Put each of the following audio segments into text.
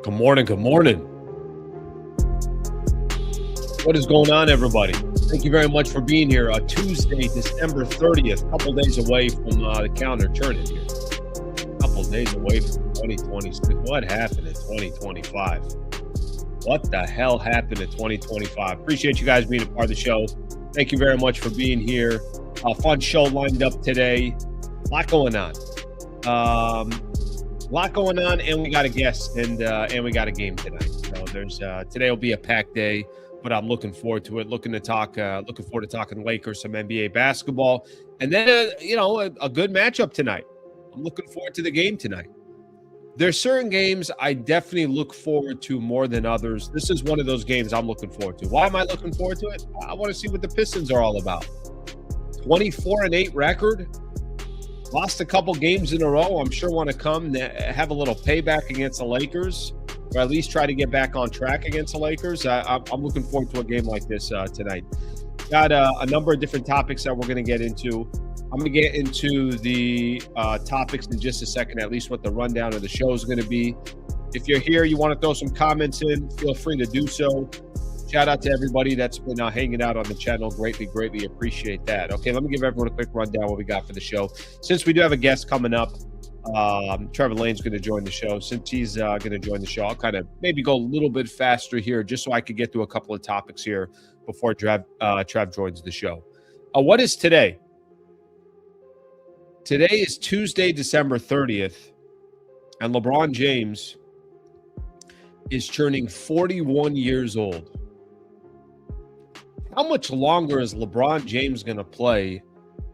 Good morning. Good morning. What is going on, everybody? Thank you very much for being here. Tuesday, December 30th, couple days away from the calendar turning here. Couple days away from 2026. What happened in 2025? What the hell happened in 2025? Appreciate you guys being a part of the show. Thank you very much for being here. Fun show lined up today. A lot going on. And we got a guest and we got a game tonight. So there's today will be a packed day, but I'm looking forward to it. Looking forward to talking Lakers, some NBA basketball, and then a good matchup tonight. I'm looking forward to the game tonight. There's certain games I definitely look forward to more than others. This is one of those games I'm looking forward to. Why am I looking forward to it? I want to see what the Pistons are all about. 24-8 record. Lost a couple games in a row. I'm sure want to come have a little payback against the Lakers, or at least try to get back on track against the Lakers. I'm looking forward to a game like this tonight. Got a number of different topics that we're going to get into. I'm going to get into the topics in just a second, at least what the rundown of the show is going to be. If you're here, you want to throw some comments in, feel free to do so. Shout out to everybody that's been hanging out on the channel. Greatly appreciate that. Okay, let me give everyone a quick rundown what we got for the show. Since we do have a guest coming up, Trevor Lane's going to join the show. Since he's going to join the show, I'll kind of maybe go a little bit faster here just so I could get through a couple of topics here before Trev joins the show. What is today? Today is Tuesday, December 30th, and LeBron James is turning 41 years old. How much longer is LeBron James going to play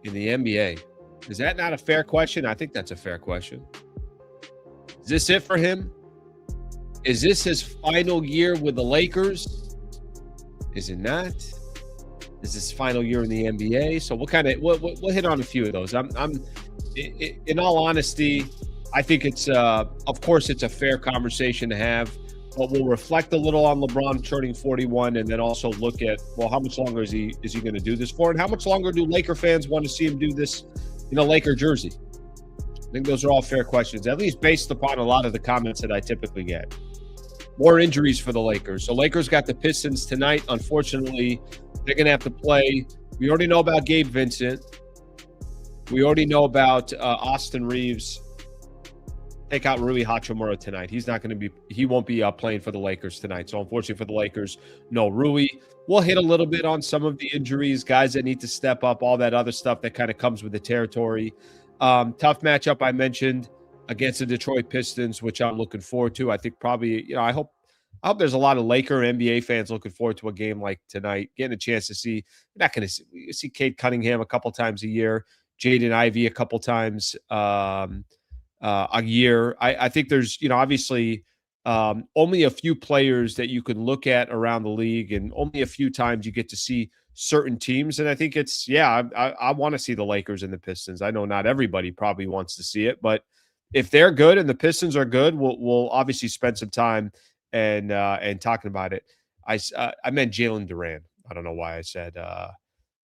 in the NBA? Is that not a fair question? I think that's a fair question. Is this it for him? Is this his final year with the Lakers? Is it not? Is this final year in the NBA? So we'll hit on a few of those. In all honesty, I think it's of course it's a fair conversation to have. But we'll reflect a little on LeBron turning 41 and then also look at, well, how much longer is he going to do this for? And how much longer do Laker fans want to see him do this in a Laker jersey? I think those are all fair questions, at least based upon a lot of the comments that I typically get. More injuries for the Lakers. So Lakers got the Pistons tonight. Unfortunately, they're going to have to play. We already know about Gabe Vincent. We already know about Austin Reeves. Take out Rui Hachimura tonight. He won't be playing for the Lakers tonight. So unfortunately for the Lakers, no Rui. We'll hit a little bit on some of the injuries, guys that need to step up, all that other stuff that kind of comes with the territory. Tough matchup I mentioned against the Detroit Pistons, which I'm looking forward to. I think probably, I hope there's a lot of Laker NBA fans looking forward to a game like tonight, getting a chance to see. We're not going to see Cade Cunningham a couple times a year, Jaden Ivey a couple times a year. I think there's, obviously only a few players that you can look at around the league, and only a few times you get to see certain teams. And I think it's, I want to see the Lakers and the Pistons. I know not everybody probably wants to see it, but if they're good and the Pistons are good, we'll obviously spend some time and talking about it. I meant Jalen Duran. I don't know why I said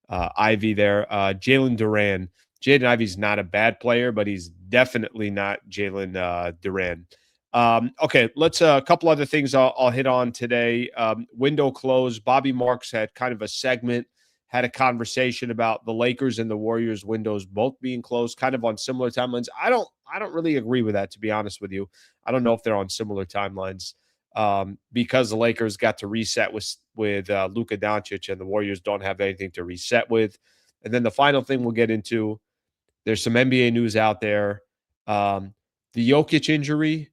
Ivy there. Jalen Duran. Jaden Ivey's not a bad player, but he's definitely not Jalen Duran. Okay, let's a couple other things I'll hit on today. Window closed. Bobby Marks had kind of a segment, had a conversation about the Lakers and the Warriors windows both being closed, kind of on similar timelines. I don't really agree with that, to be honest with you. I don't know if they're on similar timelines because the Lakers got to reset with Luka Doncic, and the Warriors don't have anything to reset with. And then the final thing we'll get into. There's some NBA news out there. The Jokic injury,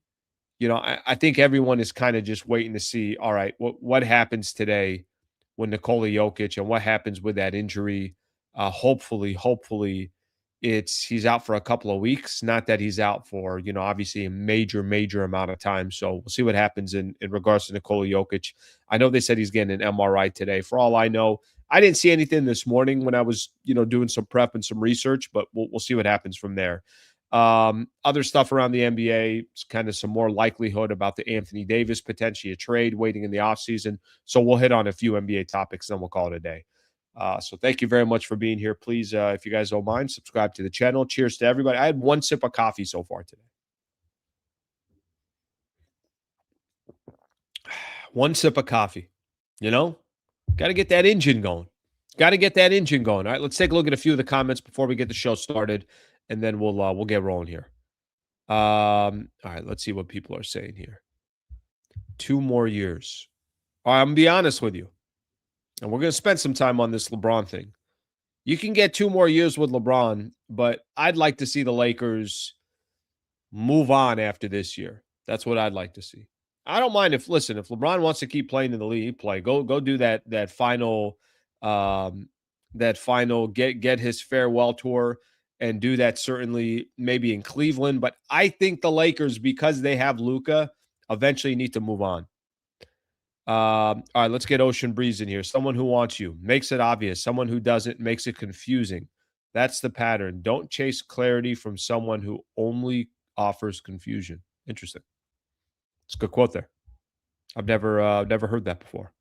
I think everyone is kind of just waiting to see, all right, what happens today when Nikola Jokic, and what happens with that injury. Hopefully he's out for a couple of weeks. Not that he's out for, obviously a major amount of time. So we'll see what happens in regards to Nikola Jokic. I know they said he's getting an MRI today. For all I know, I didn't see anything this morning when I was, doing some prep and some research, but we'll see what happens from there. Other stuff around the NBA, it's kind of some more likelihood about the Anthony Davis, potentially a trade waiting in the offseason. So we'll hit on a few NBA topics, then we'll call it a day. So thank you very much for being here. Please, if you guys don't mind, subscribe to the channel. Cheers to everybody. I had one sip of coffee so far today. One sip of coffee, you know? Got to get that engine going. Got to get that engine going. All right, let's take a look at a few of the comments before we get the show started, and then we'll get rolling here. All right, let's see what people are saying here. 2 more years. All right, I'm gonna be honest with you, and we're gonna spend some time on this LeBron thing. You can get 2 more years with LeBron, but I'd like to see the Lakers move on after this year. That's what I'd like to see. I don't mind if LeBron wants to keep playing in the league, play. Go do that final get his farewell tour and do that certainly maybe in Cleveland, but I think the Lakers, because they have Luka, eventually need to move on. All right, let's get Ocean Breeze in here. Someone who wants you, makes it obvious. Someone who doesn't, makes it confusing. That's the pattern. Don't chase clarity from someone who only offers confusion. Interesting. It's a good quote there. I've never heard that before.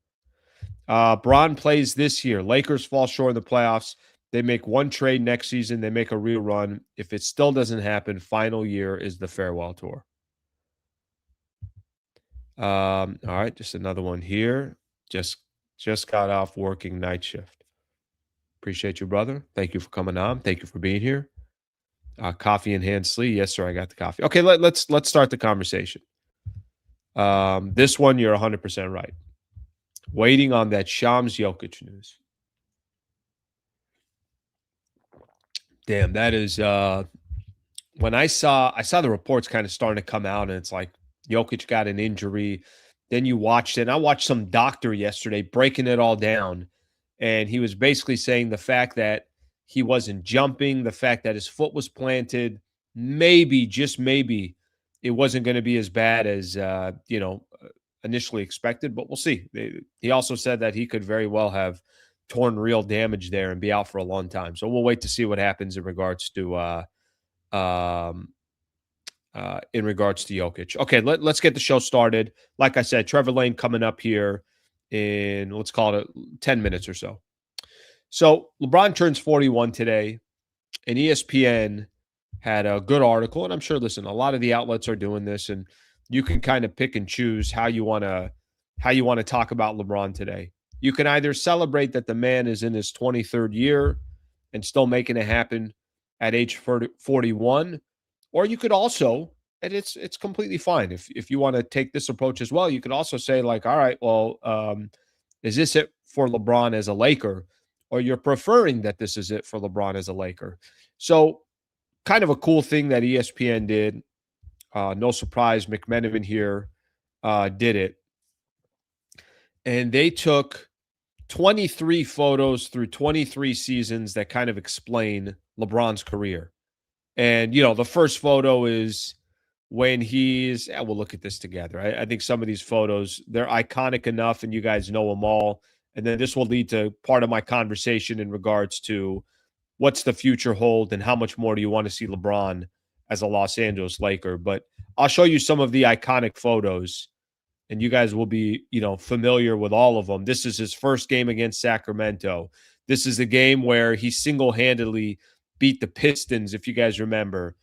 Bron plays this year. Lakers fall short in the playoffs. They make one trade next season. They make a real run. If it still doesn't happen, final year is the farewell tour. All right, just another one here. Just got off working night shift. Appreciate you, brother. Thank you for coming on. Thank you for being here. Coffee in hand, Slee. Yes, sir. I got the coffee. Okay, let's start the conversation. This one, you're 100% right. Waiting on that Shams Jokic news. Damn, that is when I saw the reports kind of starting to come out, and it's like Jokic got an injury. Then you watched it. And I watched some doctor yesterday breaking it all down, and he was basically saying the fact that he wasn't jumping, the fact that his foot was planted, maybe, just maybe, it wasn't going to be as bad as initially expected, but we'll see. He also said that he could very well have torn real damage there and be out for a long time. So we'll wait to see what happens in regards to Jokic. Okay, let's get the show started. Like I said, Trevor Lane coming up here in, let's call it 10 minutes or so. So LeBron turns 41 today, and ESPN had a good article, and I'm sure, listen, a lot of the outlets are doing this, and you can kind of pick and choose how you want to talk about LeBron today. You can either celebrate that the man is in his 23rd year and still making it happen at age 41, or you could also, and it's completely fine if you want to take this approach as well. You could also say, like, all right, well, is this it for LeBron as a Laker, or you're preferring that this is it for LeBron as a Laker? So, kind of a cool thing that ESPN did. No surprise, McMenamin here did it. And they took 23 photos through 23 seasons that kind of explain LeBron's career. And, the first photo is when we'll look at this together. I think some of these photos, they're iconic enough, and you guys know them all. And then this will lead to part of my conversation in regards to what's the future hold and how much more do you want to see LeBron as a Los Angeles Laker. But I'll show you some of the iconic photos, and you guys will be, familiar with all of them. This is his first game against Sacramento. This is the game where he single-handedly beat the Pistons, if you guys remember.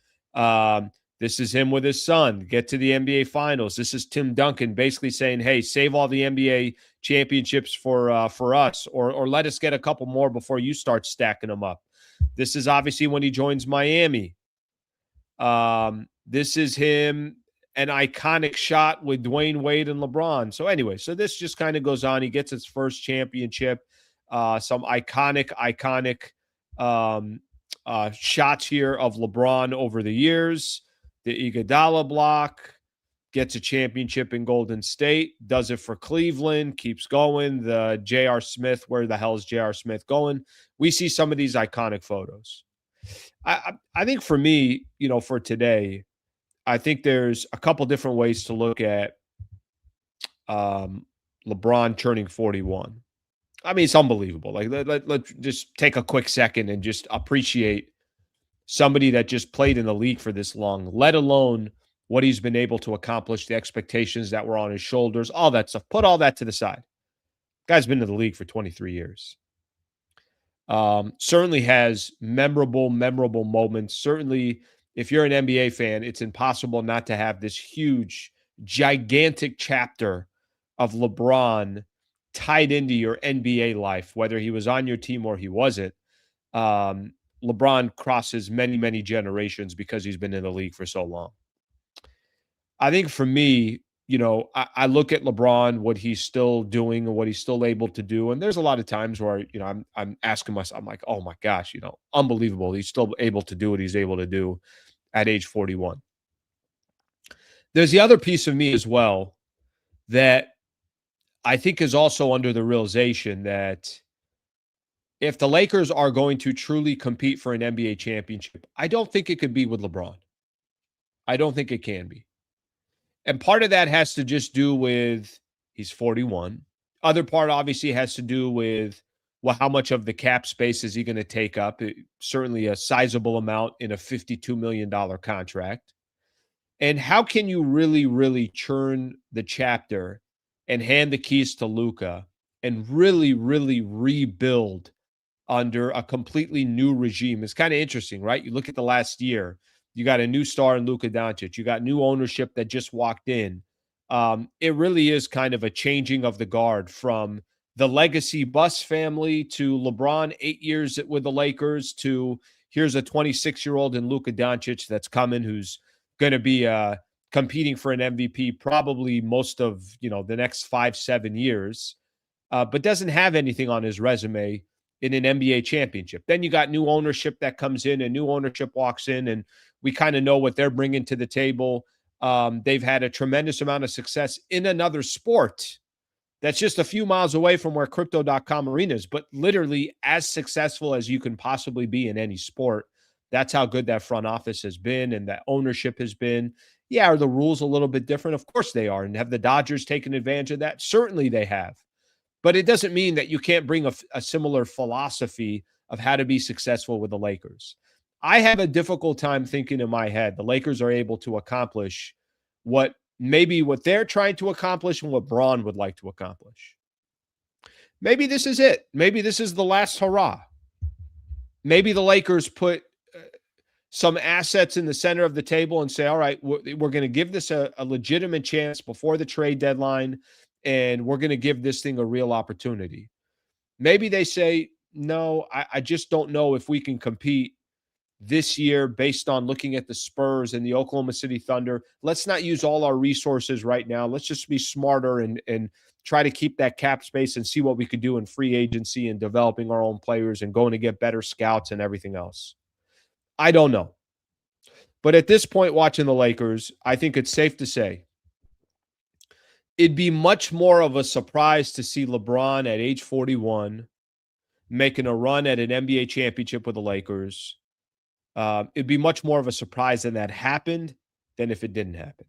This is him with his son, get to the NBA Finals. This is Tim Duncan basically saying, hey, save all the NBA championships for us, or let us get a couple more before you start stacking them up. This is obviously when he joins Miami. This is him, an iconic shot with Dwayne Wade and LeBron. So anyway, this just kind of goes on. He gets his first championship. Some iconic shots here of LeBron over the years. The Iguodala block, gets a championship in Golden State, does it for Cleveland, keeps going. The J.R. Smith, where the hell is J.R. Smith going? We see some of these iconic photos. I think for me, for today, I think there's a couple different ways to look at LeBron turning 41. I mean, it's unbelievable. Like, let's just take a quick second and just appreciate somebody that just played in the league for this long, let alone what he's been able to accomplish, the expectations that were on his shoulders, all that stuff. Put all that to the side. Guy's been in the league for 23 years. Certainly has memorable moments. Certainly, if you're an NBA fan, it's impossible not to have this huge, gigantic chapter of LeBron tied into your NBA life, whether he was on your team or he wasn't. Um, LeBron crosses many, many generations because he's been in the league for so long. I think for me, I look at LeBron, what he's still doing and what he's still able to do. And there's a lot of times where, I'm asking myself, I'm like, oh my gosh, unbelievable. He's still able to do what he's able to do at age 41. There's the other piece of me as well that I think is also under the realization that if the Lakers are going to truly compete for an NBA championship, I don't think it could be with LeBron. I don't think it can be. And part of that has to just do with he's 41. Other part obviously has to do with, well, how much of the cap space is he going to take up? Certainly a sizable amount in a $52 million contract. And how can you really, really churn the chapter and hand the keys to Luka and really, really rebuild under a completely new regime? It's kind of interesting, right? You look at the last year, you got a new star in Luka Doncic. You got new ownership that just walked in. It really is kind of a changing of the guard from the legacy Bus family to LeBron 8 years with the Lakers to here's a 26-year-old in Luka Doncic that's coming who's going to be competing for an MVP probably most of the next 5-7 years, but doesn't have anything on his resume in an NBA championship. Then you got new ownership that comes in and new ownership walks in, and we kind of know what they're bringing to the table. They've had a tremendous amount of success in another sport that's just a few miles away from where Crypto.com Arena is, but literally as successful as you can possibly be in any sport. That's how good that front office has been and that ownership has been. Yeah, are the rules a little bit different? Of course they are. And have the Dodgers taken advantage of that? Certainly they have. But it doesn't mean that you can't bring a similar philosophy of how to be successful with the Lakers. I have a difficult time thinking in my head the Lakers are able to accomplish what they're trying to accomplish and what Braun would like to accomplish. Maybe this is it. Maybe this is the last hurrah. Maybe the Lakers put some assets in the center of the table and say, all right, we're going to give this a legitimate chance before the trade deadline, and we're going to give this thing a real opportunity. Maybe they say, no, I just don't know if we can compete this year based on looking at the Spurs and the Oklahoma City Thunder. Let's not use all our resources right now. Let's just be smarter and try to keep that cap space and see what we could do in free agency and developing our own players and going to get better scouts and everything else. I don't know. But at this point, watching the Lakers, I think it's safe to say it'd be much more of a surprise to see LeBron at age 41 making a run at an NBA championship with the Lakers. It'd be much more of a surprise than that happened than if it didn't happen.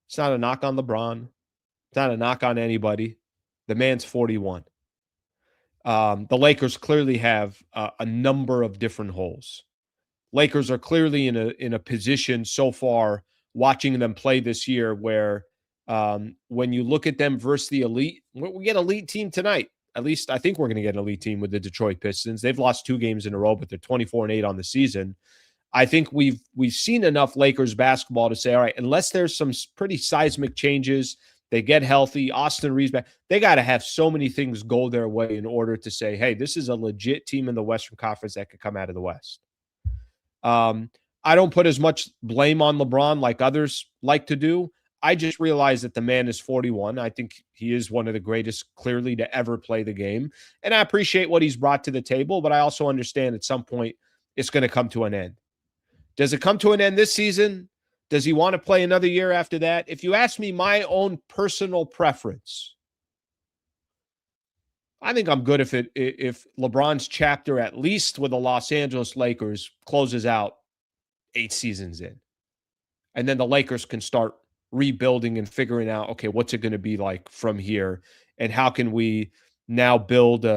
It's not a knock on LeBron. It's not a knock on anybody. The man's 41. The Lakers clearly have a number of different holes. Lakers are clearly in a position so far watching them play this year where when you look at them versus the elite, we get an elite team tonight. At least I think we're going to get an elite team with the Detroit Pistons. They've lost 2 games in a row, but they're 24-8 on the season. I think we've seen enough Lakers basketball to say, all right, unless there's some pretty seismic changes, they get healthy, Austin Reeves back, they got to have so many things go their way in order to say, hey, this is a legit team in the Western Conference that could come out of the West. I don't put as much blame on LeBron like others like to do. I just realized that the man is 41. I think he is one of the greatest, clearly, to ever play the game. And I appreciate what he's brought to the table, but I also understand at some point it's going to come to an end. Does it come to an end this season? Does he want to play another year after that? If you ask me my own personal preference, I think I'm good if LeBron's chapter, at least with the Los Angeles Lakers, closes out 8 seasons in. And then the Lakers can start rebuilding and figuring out, okay, what's it going to be like from here? And how can we now build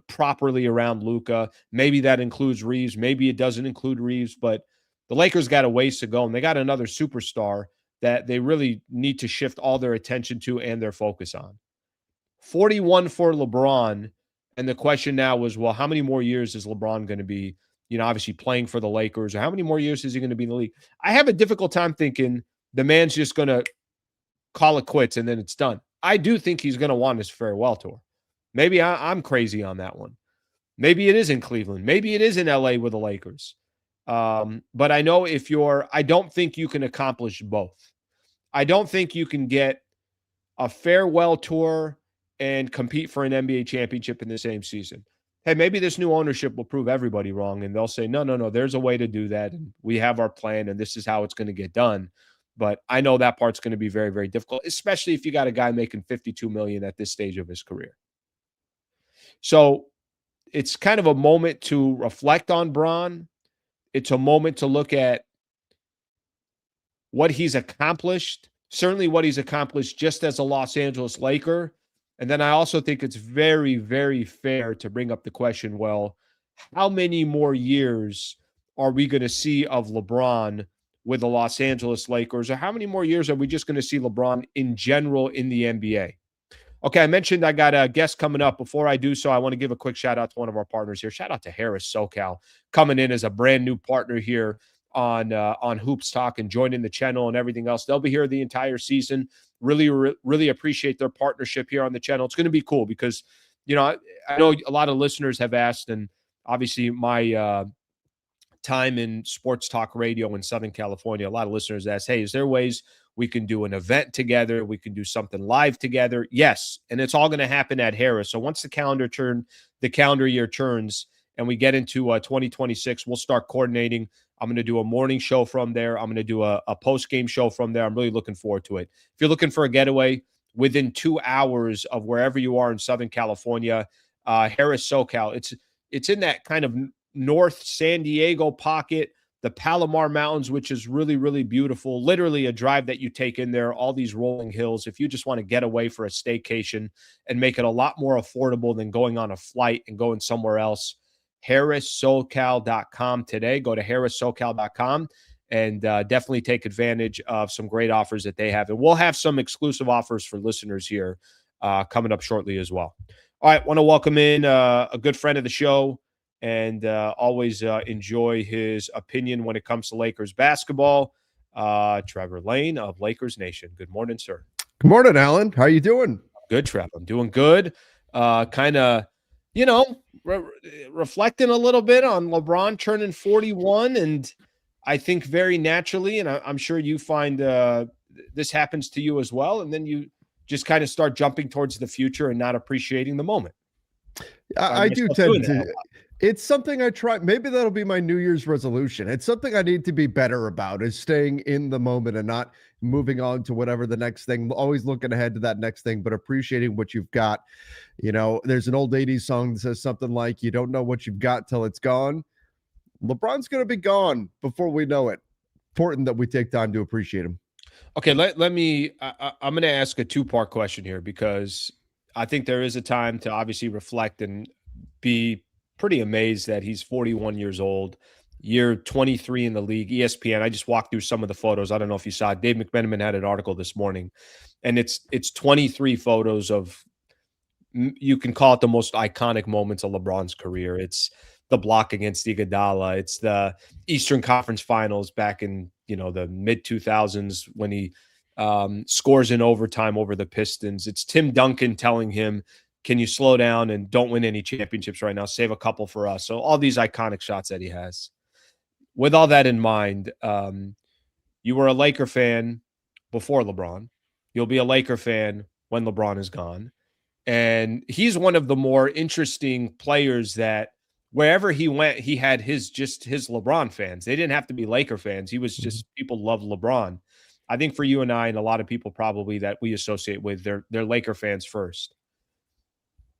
properly around Luka? Maybe that includes Reeves. Maybe it doesn't include Reeves. But the Lakers got a ways to go. And they got another superstar that they really need to shift all their attention to and their focus on. 41 for LeBron. And the question now was, well, how many more years is LeBron going to be, obviously playing for the Lakers? Or how many more years is he going to be in the league? I have a difficult time thinking the man's just going to call it quits and then it's done. I do think he's going to want his farewell tour. Maybe I'm crazy on that one. Maybe it is in Cleveland. Maybe it is in LA with the Lakers. But I know I don't think you can accomplish both. I don't think you can get a farewell tour and compete for an NBA championship in the same season. Hey, maybe this new ownership will prove everybody wrong and they'll say, no, there's a way to do that. And we have our plan and this is how it's going to get done. But I know that part's going to be very, very difficult, especially if you got a guy making $52 million at this stage of his career. So it's kind of a moment to reflect on Bron. It's a moment to look at what he's accomplished, certainly what he's accomplished just as a Los Angeles Laker. And then I also think it's very, very fair to bring up the question, well, how many more years are we going to see of LeBron with the Los Angeles Lakers? Or how many more years are we just going to see LeBron in general in the NBA? Okay, I mentioned I got a guest coming up. Before I do so, I want to give a quick shout out to one of our partners here. Shout out to Harris SoCal, coming in as a brand new partner here on Hoops Talk and joining the channel and everything else. They'll be here the entire season. Really appreciate their partnership here on the channel. It's going to be cool because, I know a lot of listeners have asked, and obviously my time in sports talk radio in Southern California, a lot of listeners ask, hey, is there ways we can do an event together? We can do something live together. Yes. And it's all going to happen at Harris. So once the calendar year turns and we get into 2026, we'll start coordinating. I'm going to do a morning show from there. I'm going to do a post-game show from there. I'm really looking forward to it. If you're looking for a getaway within 2 hours of wherever you are in Southern California, Harris SoCal, it's in that kind of North San Diego pocket, the Palomar Mountains, which is really, really beautiful. Literally a drive that you take in there, all these rolling hills. If you just want to get away for a staycation and make it a lot more affordable than going on a flight and going somewhere else, harrissocal.com today. Go to harrissocal.com and definitely take advantage of some great offers that they have. And we'll have some exclusive offers for listeners here coming up shortly as well. All right, want to welcome in a good friend of the show, and always enjoy his opinion when it comes to Lakers basketball. Trevor Lane of Lakers Nation. Good morning, sir. Good morning, Alan. How are you doing? Good, Trevor. I'm doing good. Kind of, reflecting a little bit on LeBron turning 41. And I think very naturally, and I'm sure you find this happens to you as well, and then you just kind of start jumping towards the future and not appreciating the moment. I do tend to. It's something I try. Maybe that'll be my New Year's resolution. It's something I need to be better about, is staying in the moment and not moving on to whatever the next thing, always looking ahead to that next thing, but appreciating what you've got. There's an old 80s song that says something like, you don't know what you've got till it's gone. LeBron's going to be gone before we know it. Important that we take time to appreciate him. Okay, I'm going to ask a two-part question here, because I think there is a time to obviously reflect and be pretty amazed that he's 41 years old, year 23 in the league. ESPN, I just walked through some of the photos. I don't know if you saw it. Dave McMenamin had an article this morning, and it's 23 photos of, you can call it the most iconic moments of LeBron's career. It's the block against Iguodala. It's the Eastern Conference Finals back in, the mid 2000s when he scores in overtime over the Pistons. It's Tim Duncan telling him, can you slow down and don't win any championships right now? Save a couple for us. So all these iconic shots that he has. With all that in mind, you were a Laker fan before LeBron. You'll be a Laker fan when LeBron is gone. And he's one of the more interesting players that wherever he went, he had his LeBron fans. They didn't have to be Laker fans. He was just, people love LeBron. I think for you and I and a lot of people probably that we associate with, they're Laker fans first.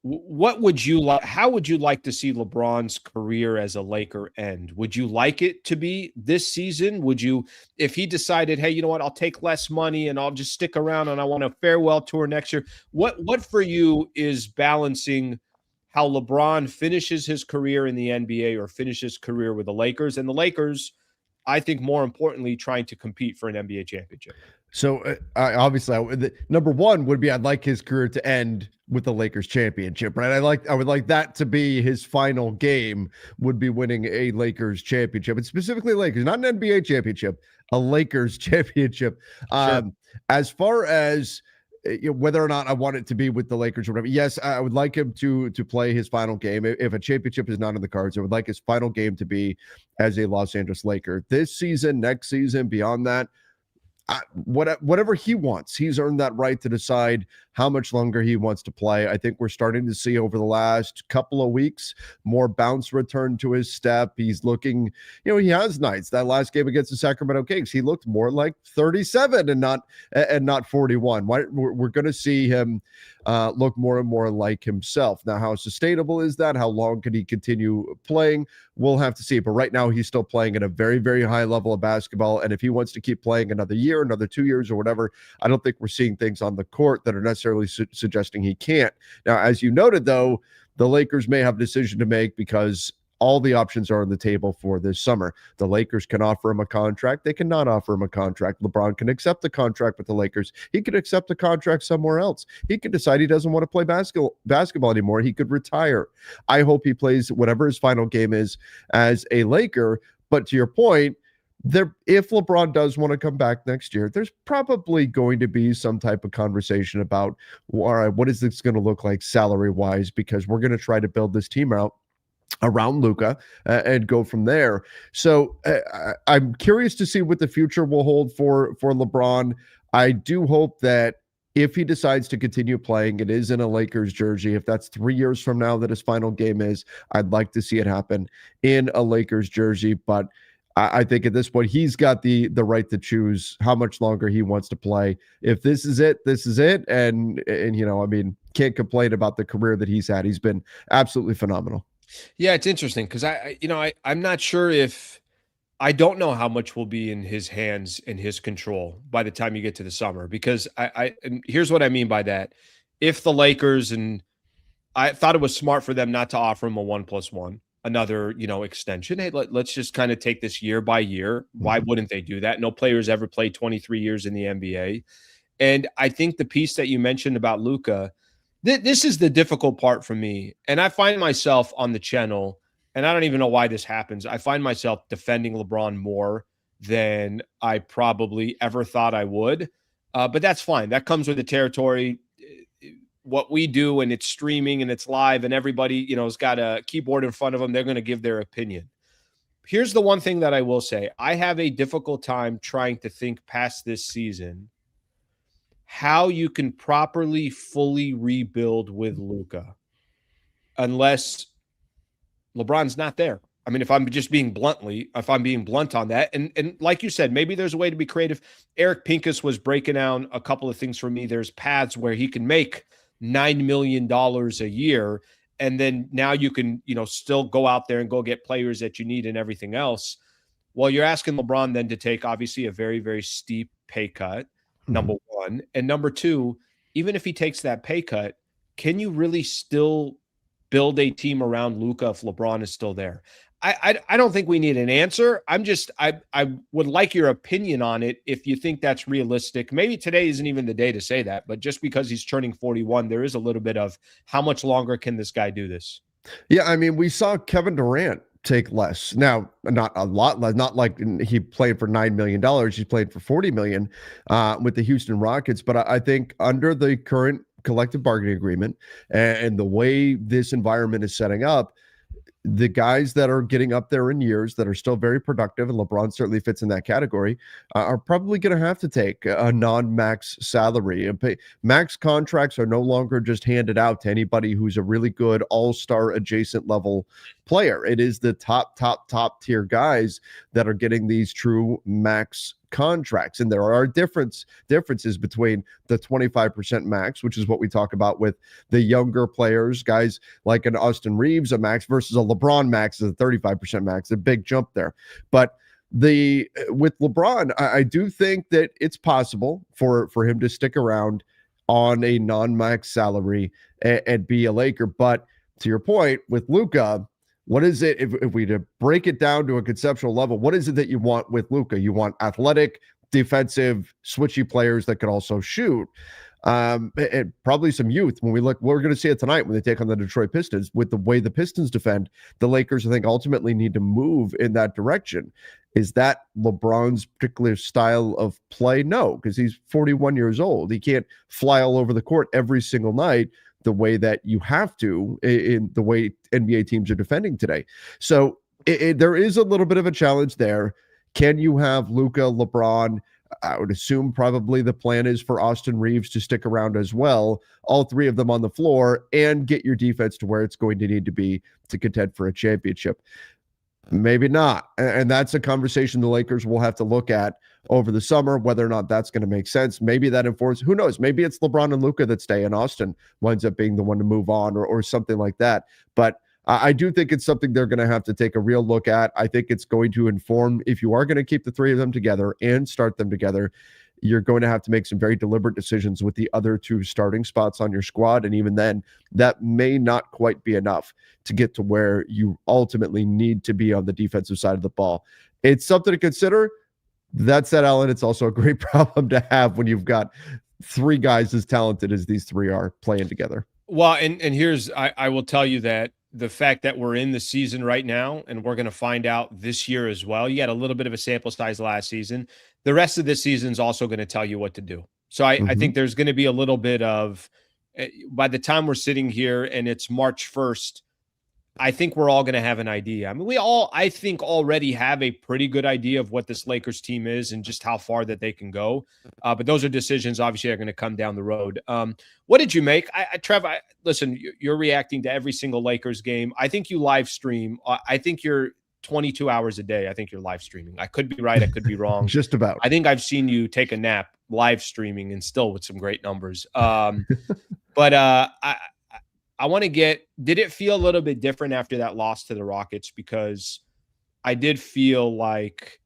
What would you like? How would you like to see LeBron's career as a Laker end? Would you like it to be this season? Would you, if he decided, hey, you know what, I'll take less money and I'll just stick around and I want a farewell tour next year? What for you is balancing how LeBron finishes his career in the NBA or finishes career with the Lakers, and the Lakers, I think more importantly, trying to compete for an NBA championship? So obviously, number one would be I'd like his career to end with the Lakers championship, right? I would like that to be his final game, would be winning a Lakers championship, and specifically Lakers, not an NBA championship, a Lakers championship. Sure. As far as whether or not I want it to be with the Lakers or whatever. Yes, I would like him to play his final game. If a championship is not in the cards, I would like his final game to be as a Los Angeles Laker this season, next season, beyond that. Whatever he wants, he's earned that right to decide how much longer he wants to play. I think we're starting to see over the last couple of weeks more bounce return to his step. He's looking, he has nights. That last game against the Sacramento Kings, he looked more like 37 and not 41. We're going to see him look more and more like himself. Now, how sustainable is that? How long can he continue playing? We'll have to see. But right now, he's still playing at a very, very high level of basketball. And if he wants to keep playing another year, another 2 years or whatever, I don't think we're seeing things on the court that are necessarily suggesting he can't. Now, as you noted, though, the Lakers may have a decision to make because all the options are on the table for this summer. The Lakers can offer him a contract. They cannot offer him a contract. LeBron can accept the contract with the Lakers. He could accept a contract somewhere else. He could decide he doesn't want to play basketball anymore. He could retire. I hope he plays whatever his final game is as a Laker. But to your point, if LeBron does want to come back next year, there's probably going to be some type of conversation about, all right, what is this going to look like salary-wise? Because we're going to try to build this team out around Luka and go from there. So I'm curious to see what the future will hold for LeBron. I do hope that if he decides to continue playing, it is in a Lakers jersey. If that's 3 years from now that his final game is, I'd like to see it happen in a Lakers jersey. But I think at this point, he's got the right to choose how much longer he wants to play. If this is it, this is it. And can't complain about the career that he's had. He's been absolutely phenomenal. Yeah, it's interesting because I'm not sure if I don't know how much will be in his hands and his control by the time you get to the summer, because and here's what I mean by that. If the Lakers, and I thought it was smart for them not to offer him a 1+1, another, extension. Hey, let's just kind of take this year by year. Why wouldn't they do that? No players ever played 23 years in the NBA. And I think the piece that you mentioned about Luka, this is the difficult part for me. And I find myself on the channel, and I don't even know why this happens. I find myself defending LeBron more than I probably ever thought I would. But that's fine. That comes with the territory. What we do, and it's streaming and it's live, and everybody, has got a keyboard in front of them. They're going to give their opinion. Here's the one thing that I will say. I have a difficult time trying to think past this season how you can properly, fully rebuild with Luka unless LeBron's not there. I mean, if I'm being blunt on that, and like you said, maybe there's a way to be creative. Eric Pincus was breaking down a couple of things for me. There's paths where he can make $9 million a year, and then now you can, still go out there and go get players that you need and everything else. Well, you're asking LeBron then to take obviously a very, very steep pay cut, number one. And number two, even if he takes that pay cut, can you really still build a team around Luka if LeBron is still there? I don't think we need an answer. I would like your opinion on it if you think that's realistic. Maybe today isn't even the day to say that, but just because he's turning 41, there is a little bit of how much longer can this guy do this? Yeah, I mean, we saw Kevin Durant take less. Now, not a lot less, not like he played for $9 million. He played for $40 million with the Houston Rockets. But I think under the current collective bargaining agreement and the way this environment is setting up, the guys that are getting up there in years that are still very productive, and LeBron certainly fits in that category, are probably going to have to take a non-max salary. Max contracts are no longer just handed out to anybody who's a really good all-star adjacent level player. It is the top tier guys that are getting these true max contracts. And there are differences between the 25% max, which is what we talk about with the younger players, guys like an Austin Reeves, a max, versus a LeBron max is a 35% max, a big jump there. But with LeBron, I do think that it's possible for him to stick around on a non-max salary and be a Laker. But to your point with Luka, what is it, if we to break it down to a conceptual level, what is it that you want with Luka? You want athletic, defensive, switchy players that could also shoot. And probably some youth. When we're going to see it tonight when they take on the Detroit Pistons. With the way the Pistons defend, the Lakers, I think, ultimately need to move in that direction. Is that LeBron's particular style of play? No, because he's 41 years old. He can't fly all over the court every single night the way that you have to in the way NBA teams are defending today. So there is a little bit of a challenge there. Can you have Luka, LeBron? I would assume probably the plan is for Austin Reeves to stick around as well, all three of them on the floor, and get your defense to where it's going to need to be to contend for a championship. Maybe not. And that's a conversation the Lakers will have to look at over the summer, whether or not that's going to make sense. Maybe that informs, who knows? Maybe it's LeBron and Luka that stay and Austin winds up being the one to move on or something like that. But I do think it's something they're going to have to take a real look at. I think it's going to inform, if you are going to keep the three of them together and start them together, you're going to have to make some very deliberate decisions with the other two starting spots on your squad. And even then, that may not quite be enough to get to where you ultimately need to be on the defensive side of the ball. It's something to consider. That said, Alan, it's also a great problem to have when you've got three guys as talented as these three are playing together. Well, and here's, I will tell you that the fact that we're in the season right now, and we're going to find out this year as well. You had a little bit of a sample size last season. The rest of this season is also going to tell you what to do. So I think there's going to be a little bit of, by the time we're sitting here and it's March 1st, I think we're all going to have an idea. I mean, I think already have a pretty good idea of what this Lakers team is and just how far that they can go. But those are decisions, obviously, are going to come down the road. What did you make? Trevor, listen, you're reacting to every single Lakers game. I think you live stream. I think you're 22 hours a day. I think you're live streaming. I could be right. I could be wrong. Just about. I think I've seen you take a nap live streaming and still with some great numbers. But I want to did it feel a little bit different after that loss to the Rockets? Because I did feel like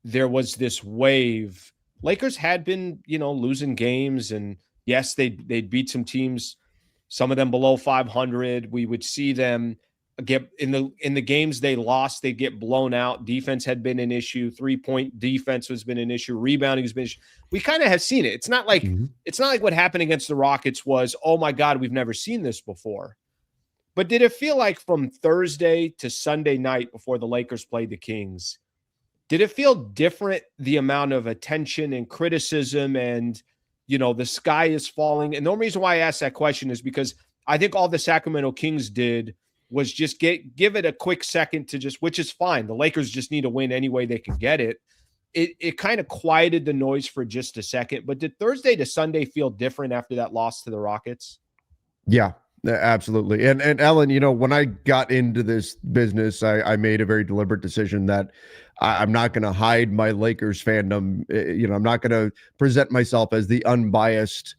there was this wave. Lakers had been, losing games, and yes, they'd beat some teams, some of them below 500. We would see them get in the games they lost, they get blown out. Defense had been an issue. 3-point defense has been an issue. Rebounding has been an issue. We kind of have seen it. It's not like what happened against the Rockets was, oh my God, we've never seen this before. But did it feel like from Thursday to Sunday night before the Lakers played the Kings, did it feel different, the amount of attention and criticism and, the sky is falling? And the only reason why I asked that question is because I think all the Sacramento Kings did was just give it a quick second to which is fine. The Lakers just need to win any way they can get it. It kind of quieted the noise for just a second. But did Thursday to Sunday feel different after that loss to the Rockets? Yeah, absolutely. And Ellen, when I got into this business, I made a very deliberate decision that I'm not going to hide my Lakers fandom. I'm not going to present myself as the unbiased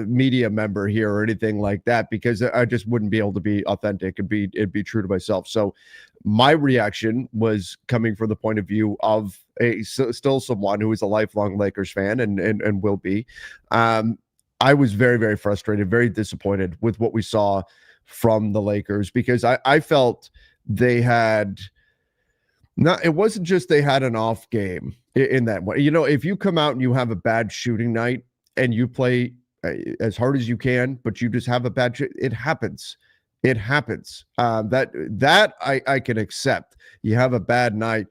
media member here or anything like that, because I just wouldn't be able to be authentic and it'd be true to myself. So my reaction was coming from the point of view of still someone who is a lifelong Lakers fan and will be. I was very, very frustrated, very disappointed with what we saw from the Lakers, because I felt they had it wasn't just they had an off game in that way. If you come out and you have a bad shooting night and you play as hard as you can, but you just have a bad it happens. It happens. That I can accept. You have a bad night.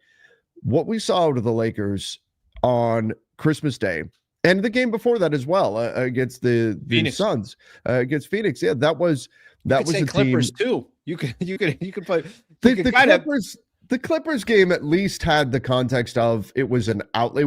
What we saw out of the Lakers on Christmas Day and the game before that as well, against the Suns, against Phoenix. Yeah, that was a Clippers team too. You could play the Clippers game. At least had the context of it was an outlet.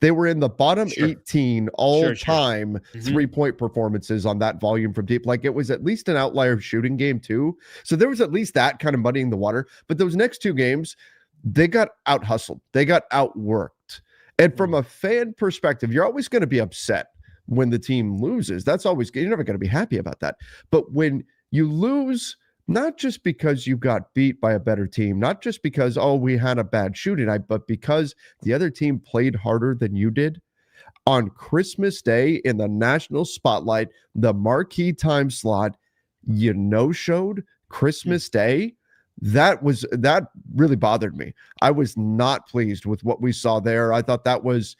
They were in the bottom 18 all-time 3-point performances on that volume from deep. Like, it was at least an outlier shooting game too. So there was at least that kind of muddying the water. But those next two games, they got out-hustled. They got outworked. And from a fan perspective, you're always going to be upset when the team loses. That's always, you're never going to be happy about that. But when you lose, not just because you got beat by a better team, not just because, we had a bad shooting night, but because the other team played harder than you did, on Christmas Day in the national spotlight, the marquee time slot, showed Christmas Day, that really bothered me. I was not pleased with what we saw there. I thought that was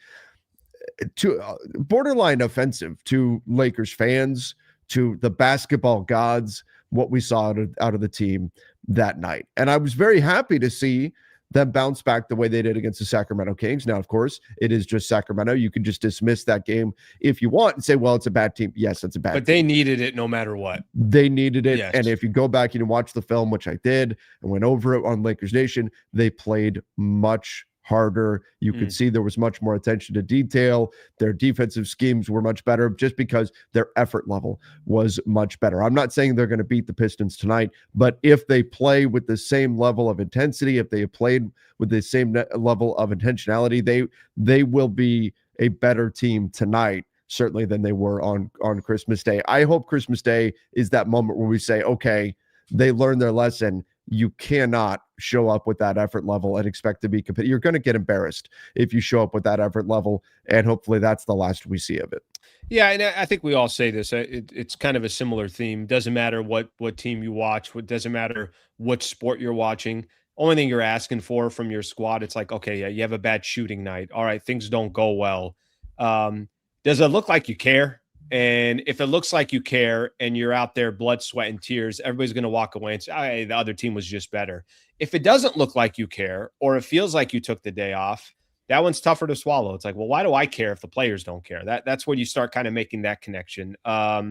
too borderline offensive to Lakers fans, to the basketball gods, what we saw out of the team that night. And I was very happy to see them bounce back the way they did against the Sacramento Kings. Now, of course, it is just Sacramento. You can just dismiss that game if you want and say, well, it's a bad team. Yes, it's a bad team. But they needed it no matter what. They needed it. Yes. And if you go back and watch the film, which I did, and went over it on Lakers Nation, they played much harder. You could see there was much more attention to detail. Their defensive schemes were much better just because their effort level was much better. I'm not saying they're going to beat the Pistons tonight, but if they play with the same level of intensity, if they have played with the same level of intentionality, they will be a better team tonight, certainly, than they were on Christmas Day. I hope Christmas Day is that moment where we say, okay, they learned their lesson. You cannot show up with that effort level and expect to be competitive. You're going to get embarrassed if you show up with that effort level, and hopefully that's the last we see of it. Yeah, and I think we all say this. It's kind of a similar theme. Doesn't matter what team you watch. It doesn't matter what sport you're watching. Only thing you're asking for from your squad, it's like, okay, yeah, you have a bad shooting night. All right, things don't go well. Does it look like you care? And if it looks like you care and you're out there blood, sweat, and tears, everybody's going to walk away and say, hey, the other team was just better. If it doesn't look like you care, or it feels like you took the day off, that one's tougher to swallow. It's like, well, why do I care if the players don't care? That's when you start kind of making that connection. I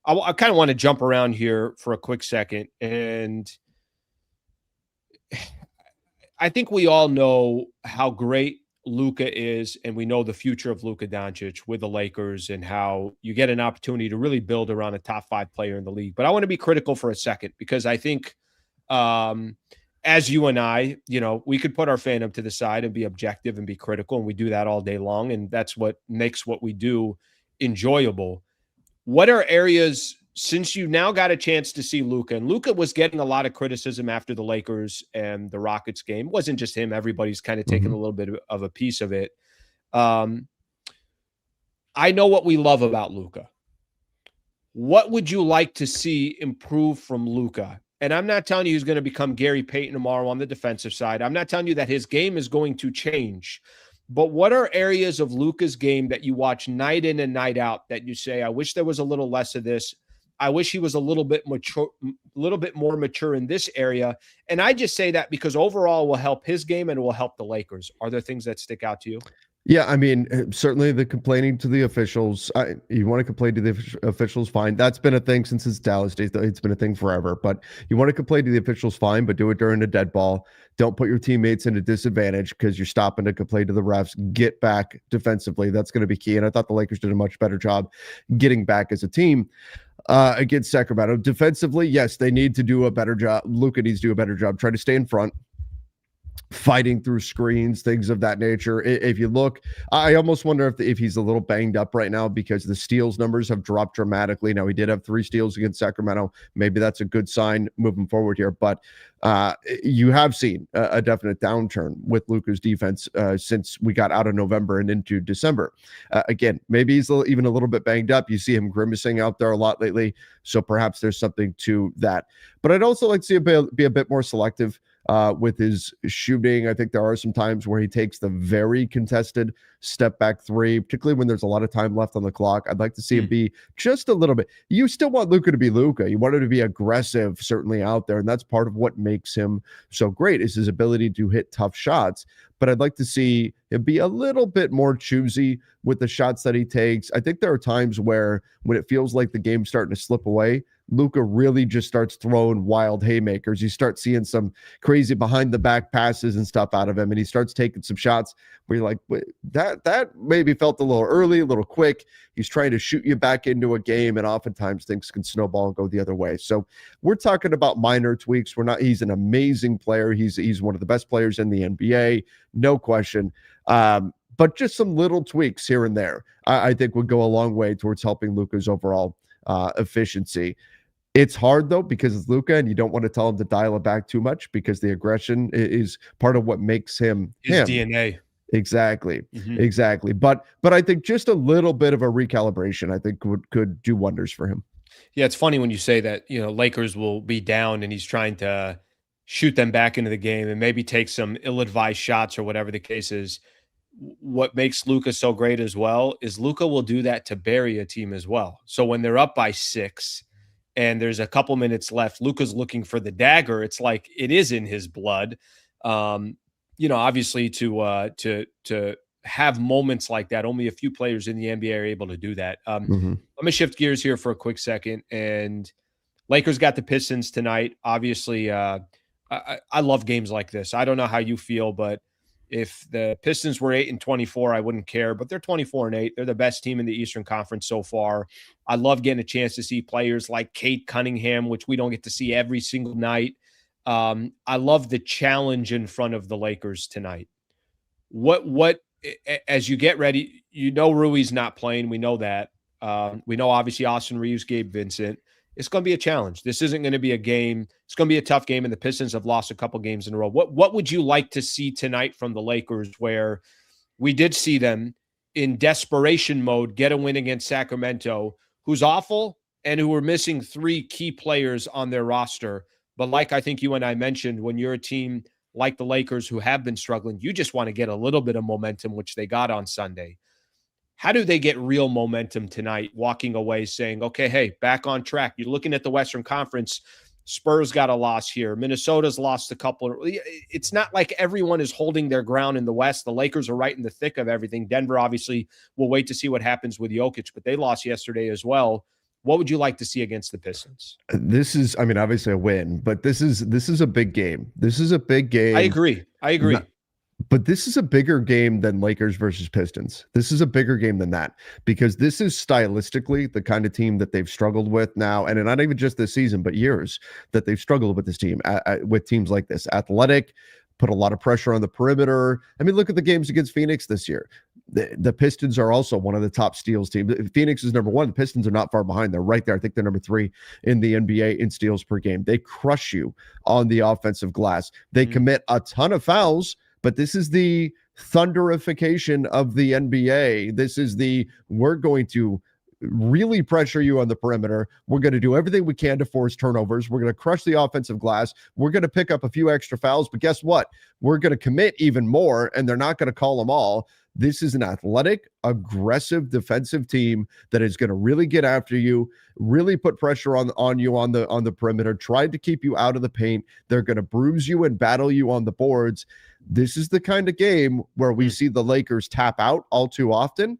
kind of want to jump around here for a quick second. And I think we all know how great Luka is, and we know the future of Luka Doncic with the Lakers and how you get an opportunity to really build around a top 5 player in the league. But I want to be critical for a second, because I think as you and I, we could put our fandom to the side and be objective and be critical, and we do that all day long, and that's what makes what we do enjoyable. What are areas, since you now got a chance to see Luka, and Luka was getting a lot of criticism after the Lakers and the Rockets game. It wasn't just him. Everybody's kind of taking a little bit of a piece of it. I know what we love about Luka. What would you like to see improve from Luka? And I'm not telling you he's going to become Gary Payton tomorrow on the defensive side. I'm not telling you that his game is going to change. But what are areas of Luka's game that you watch night in and night out that you say, I wish there was a little less of this? I wish he was a little bit more mature in this area. And I just say that because overall it will help his game and it will help the Lakers. Are there things that stick out to you? Yeah, I mean, certainly the complaining to the officials. You want to complain to the officials, fine. That's been a thing since his Dallas days. It's been a thing forever. But you want to complain to the officials, fine, but do it during a dead ball. Don't put your teammates in a disadvantage because you're stopping to complain to the refs. Get back defensively. That's going to be key. And I thought the Lakers did a much better job getting back as a team against Sacramento. Defensively, yes, they need to do a better job. Luka needs to do a better job. Try to stay in front, fighting through screens, things of that nature. If you look, I almost wonder if he's a little banged up right now because the steals numbers have dropped dramatically. Now, he did have 3 steals against Sacramento. Maybe that's a good sign moving forward here, but you have seen a definite downturn with Luka's defense since we got out of November and into December. Again, maybe he's even a little bit banged up. You see him grimacing out there a lot lately, so perhaps there's something to that. But I'd also like to see him be a bit more selective with his shooting. I think there are some times where he takes the very contested step back 3, particularly when there's a lot of time left on the clock. I'd like to see him be just a little bit. You still want Luka to be Luka. You want him to be aggressive, certainly out there. And that's part of what makes him so great is his ability to hit tough shots. But I'd like to see him be a little bit more choosy with the shots that he takes. I think there are times where when it feels like the game's starting to slip away, Luka really just starts throwing wild haymakers. You start seeing some crazy behind the back passes and stuff out of him, and he starts taking some shots where you're like, that maybe felt a little early, a little quick. He's trying to shoot you back into a game, and oftentimes things can snowball and go the other way. So we're talking about minor tweaks. He's an amazing player. He's one of the best players in the NBA, no question. But just some little tweaks here and there, I think would go a long way towards helping Luka's overall efficiency. It's hard, though, because it's Luka, and you don't want to tell him to dial it back too much because the aggression is part of what makes him his DNA. Exactly. Exactly. But I think just a little bit of a recalibration, I think could do wonders for him. Yeah, it's funny when you say that, Lakers will be down and he's trying to shoot them back into the game and maybe take some ill-advised shots or whatever the case is. What makes Luka so great as well is Luka will do that to bury a team as well. So when they're up by 6 and there's a couple minutes left, Luka's looking for the dagger. It's like it is in his blood. Obviously to have moments like that, only a few players in the NBA are able to do that. Let me shift gears here for a quick second. And Lakers got the Pistons tonight. Obviously, I love games like this. I don't know how you feel, but if the Pistons were 8-24, I wouldn't care, but they're 24-8. They're the best team in the Eastern Conference so far. I love getting a chance to see players like Kate Cunningham, which we don't get to see every single night. I love the challenge in front of the Lakers tonight. What as you get ready, Rui's not playing. We know that. We know obviously Austin Reeves, Gabe Vincent. It's going to be a challenge. This isn't going to be a game. It's going to be a tough game, and the Pistons have lost a couple games in a row. What would you like to see tonight from the Lakers, where we did see them in desperation mode get a win against Sacramento, who's awful and who were missing 3 key players on their roster? But like I think you and I mentioned, when you're a team like the Lakers who have been struggling, you just want to get a little bit of momentum, which they got on Sunday. How do they get real momentum tonight, walking away saying, okay, hey, back on track? You're looking at the Western Conference. Spurs got a loss here. Minnesota's lost a couple. It's not like everyone is holding their ground in the West. The Lakers are right in the thick of everything. Denver, obviously, will wait to see what happens with Jokic, but they lost yesterday as well. What would you like to see against the Pistons? This is, obviously a win, but this is a big game. This is a big game. I agree. But this is a bigger game than Lakers versus Pistons. This is a bigger game than that, because this is stylistically the kind of team that they've struggled with now, and not even just this season, but years that they've struggled with this team, with teams like this. Athletic, put a lot of pressure on the perimeter. Look at the games against Phoenix this year. The Pistons are also one of the top steals teams. Phoenix is number 1. The Pistons are not far behind. They're right there. I think they're number 3 in the NBA in steals per game. They crush you on the offensive glass. They commit a ton of fouls, but this is the thunderification of the NBA. This is we're going to really pressure you on the perimeter. We're going to do everything we can to force turnovers. We're going to crush the offensive glass. We're going to pick up a few extra fouls, but guess what? We're going to commit even more, and they're not going to call them all. This is an athletic, aggressive defensive team that is going to really get after you, really put pressure on you on the perimeter, try to keep you out of the paint. They're going to bruise you and battle you on the boards. This is the kind of game where we see the Lakers tap out all too often,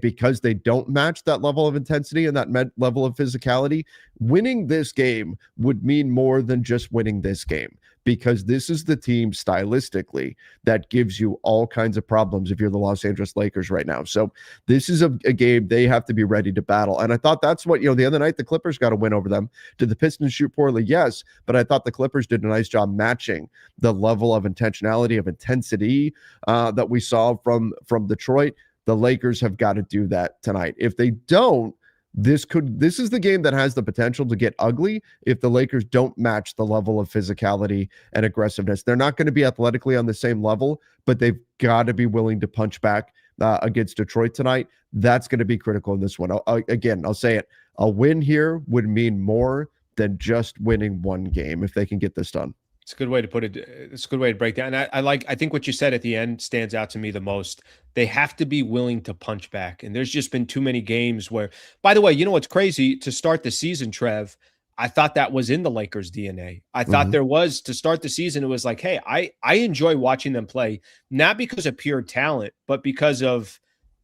because they don't match that level of intensity and that level of physicality. Winning this game would mean more than just winning this game, because this is the team stylistically that gives you all kinds of problems if you're the Los Angeles Lakers right now. So this is a game they have to be ready to battle. And I thought that's what, the other night the Clippers got a win over them. Did the Pistons shoot poorly? Yes, but I thought the Clippers did a nice job matching the level of intentionality, of intensity that we saw from Detroit. The Lakers have got to do that tonight. If they don't, this is the game that has the potential to get ugly if the Lakers don't match the level of physicality and aggressiveness. They're not going to be athletically on the same level, but they've got to be willing to punch back against Detroit tonight. That's going to be critical in this one. I'll say it. A win here would mean more than just winning one game if they can get this done. It's a good way to put it. It's a good way to break down. And I think what you said at the end stands out to me the most. They have to be willing to punch back. And there's just been too many games where, by the way, you know what's crazy? To start the season, Trev, I thought that was in the Lakers' DNA. I thought there was, to start the season, it was like, hey, I enjoy watching them play, not because of pure talent, but because of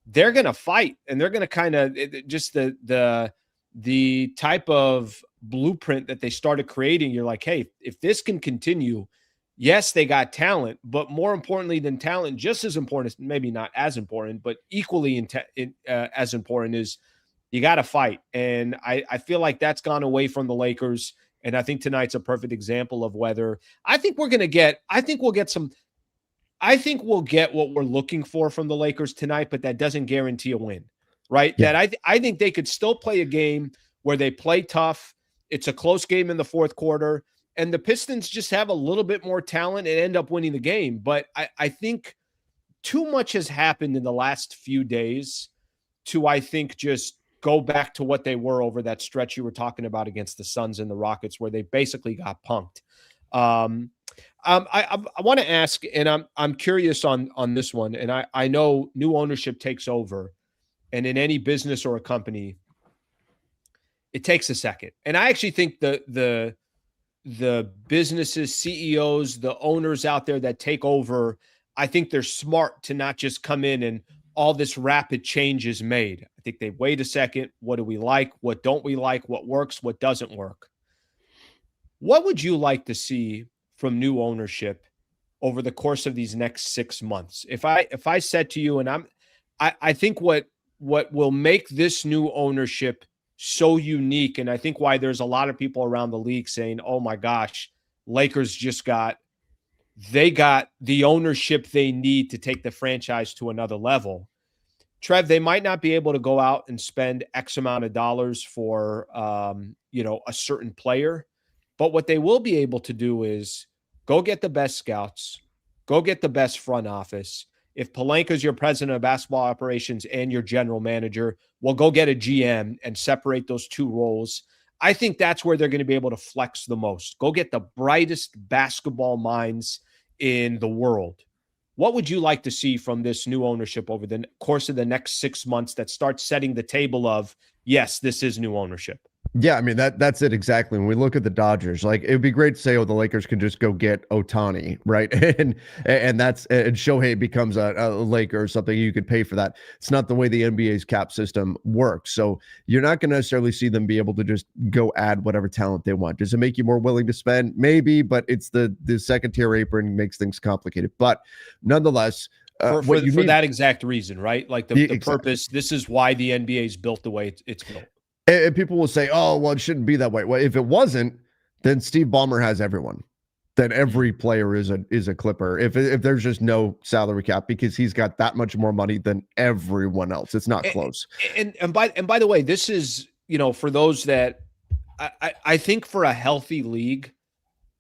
they're going to fight and they're going to kind of just the type of blueprint that they started creating. You're like, hey, if this can continue, yes, they got talent, but more importantly than talent, just as important, maybe not as important, but equally as important, is you got to fight. And I feel like that's gone away from the Lakers. And I think tonight's a perfect example of whether I think we'll get what we're looking for from the Lakers tonight, but that doesn't guarantee a win, right? Yeah. That I think they could still play a game where they play tough. It's a close game in the fourth quarter, and the Pistons just have a little bit more talent and end up winning the game. But I think too much has happened in the last few days to, I think, just go back to what they were over that stretch you were talking about against the Suns and the Rockets, where they basically got punked. I want to ask, and I'm curious on this one, and I know new ownership takes over, and in any business or a company, it takes a second. And I actually think the businesses, CEOs, the owners out there that take over, I think they're smart to not just come in and all this rapid change is made. I think they wait a second. What do we like? What don't we like? What works? What doesn't work? What would you like to see from new ownership over the course of these next 6 months? If I said to you, and I think what will make this new ownership so unique, and I think why there's a lot of people around the league saying, "Oh my gosh, Lakers just got the ownership they need to take the franchise to another level." Trev, they might not be able to go out and spend X amount of dollars for a certain player, but what they will be able to do is go get the best scouts, go get the best front office. If Pelinka's your president of basketball operations and your general manager, well, go get a GM and separate those two roles. I think that's where they're going to be able to flex the most. Go get the brightest basketball minds in the world. What would you like to see from this new ownership over the course of the next 6 months that starts setting the table of, yes, this is new ownership? Yeah, I mean that's it exactly. When we look at the Dodgers, like it would be great to say, oh, the Lakers can just go get Ohtani, right? and Shohei becomes a Laker or something. You could pay for that. It's not the way the NBA's cap system works. So you're not going to necessarily see them be able to just go add whatever talent they want. Does it make you more willing to spend? Maybe, but it's the second tier apron makes things complicated. But nonetheless. For that exact reason, right? Like the exactly. Purpose. This is why the NBA is built the way it's built. And people will say, oh, well, it shouldn't be that way. Well, if it wasn't, then Steve Ballmer has everyone. Then every player is a Clipper. If there's just no salary cap, because he's got that much more money than everyone else. It's not close. And by the way, this is, for those that I think for a healthy league,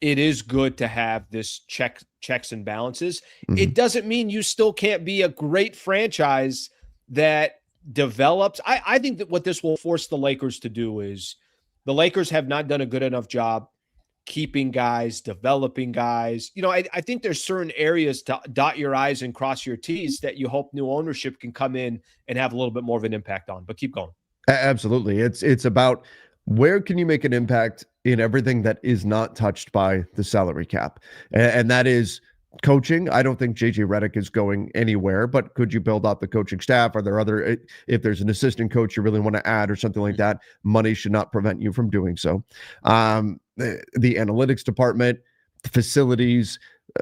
it is good to have this checks and balances. Mm-hmm. It doesn't mean you still can't be a great franchise that develops. I think that what this will force the Lakers to do is the Lakers have not done a good enough job keeping guys, developing guys. I think there's certain areas to dot your I's and cross your T's that you hope new ownership can come in and have a little bit more of an impact on. But keep going. Absolutely. It's about where can you make an impact in everything that is not touched by the salary cap. And that is coaching. I don't think JJ Redick is going anywhere, but could you build out the coaching staff? Are there other, if there's an assistant coach you really want to add or something like that, money should not prevent you from doing so. The analytics department, the facilities,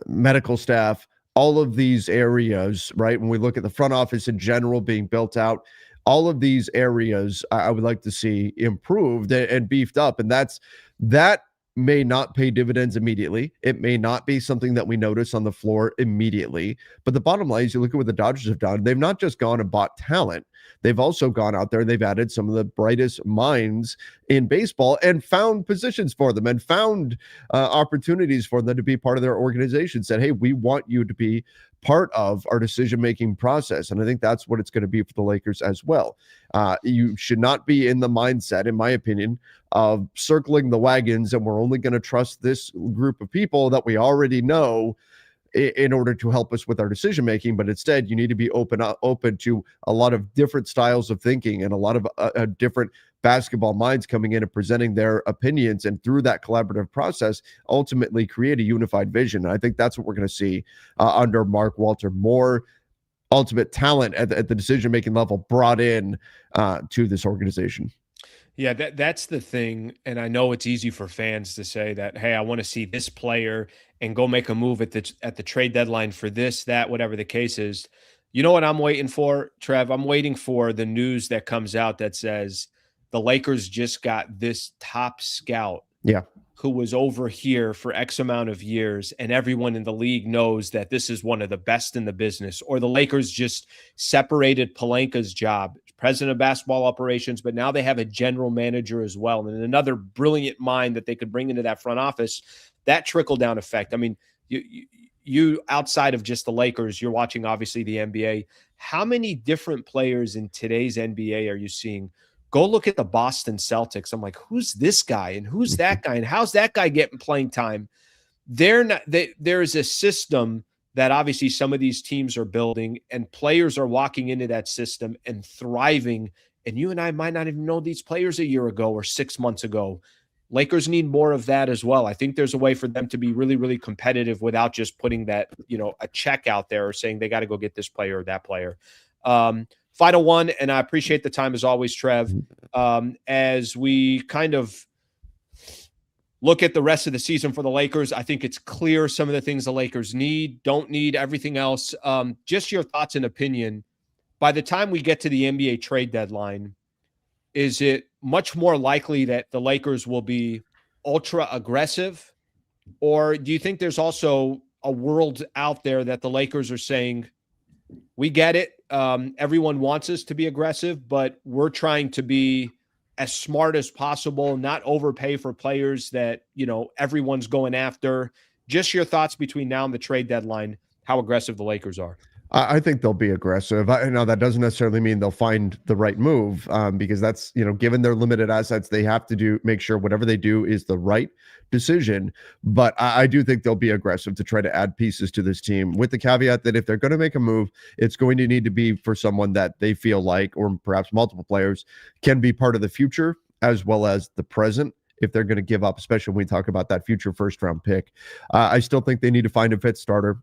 medical staff, all of these areas, right? When we look at the front office in general being built out, all of these areas I would like to see improved and beefed up. And that may not pay dividends immediately. It may not be something that we notice on the floor immediately. But the bottom line is, you look at what the Dodgers have done. They've not just gone and bought talent. They've also gone out there and they've added some of the brightest minds in baseball and found positions for them and found opportunities for them to be part of their organization. Said, hey, we want you to be part of our decision-making process. And I think that's what it's going to be for the Lakers as well. You should not be in the mindset, in my opinion, of circling the wagons and we're only going to trust this group of people that we already know in order to help us with our decision-making. But instead, you need to be open to a lot of different styles of thinking and a lot of different basketball minds coming in and presenting their opinions, and through that collaborative process, ultimately create a unified vision. And I think that's what we're going to see under Mark Walter. More ultimate talent at the decision-making level brought in to this organization. Yeah, that's the thing. And I know it's easy for fans to say that, hey, I want to see this player and go make a move at the trade deadline for this, that, whatever the case is. You know what I'm waiting for, Trev? I'm waiting for the news that comes out that says the Lakers just got this top scout. Yeah. Who was over here for X amount of years, and everyone in the league knows that this is one of the best in the business. Or the Lakers just separated Pelinka's job, president of basketball operations, but now they have a general manager as well, and another brilliant mind that they could bring into that front office. That trickle-down effect. I mean, you outside of just the Lakers, you're watching obviously the NBA. How many different players in today's NBA are you seeing? Go look at the Boston Celtics. I'm like, who's this guy and who's that guy and how's that guy getting playing time? there is a system that obviously some of these teams are building, and players are walking into that system and thriving. And you and I might not even know these players a year ago or 6 months ago. Lakers need more of that as well. I think there's a way for them to be really, really competitive without just putting that, a check out there or saying they got to go get this player or that player. Final one, and I appreciate the time as always, Trev. As we kind of look at the rest of the season for the Lakers, I think it's clear some of the things the Lakers don't need, everything else. Just your thoughts and opinion. By the time we get to the NBA trade deadline, is it much more likely that the Lakers will be ultra aggressive? Or do you think there's also a world out there that the Lakers are saying, we get it, everyone wants us to be aggressive, but we're trying to be as smart as possible, not overpay for players that, everyone's going after? Just your thoughts between now and the trade deadline, how aggressive the Lakers are. I think they'll be aggressive. I know that doesn't necessarily mean they'll find the right move, because that's, given their limited assets, they have to make sure whatever they do is the right decision. But I do think they'll be aggressive to try to add pieces to this team, with the caveat that if they're going to make a move, it's going to need to be for someone that they feel like, or perhaps multiple players, can be part of the future as well as the present, if they're going to give up, especially when we talk about that future first-round pick. I still think they need to find a fit starter.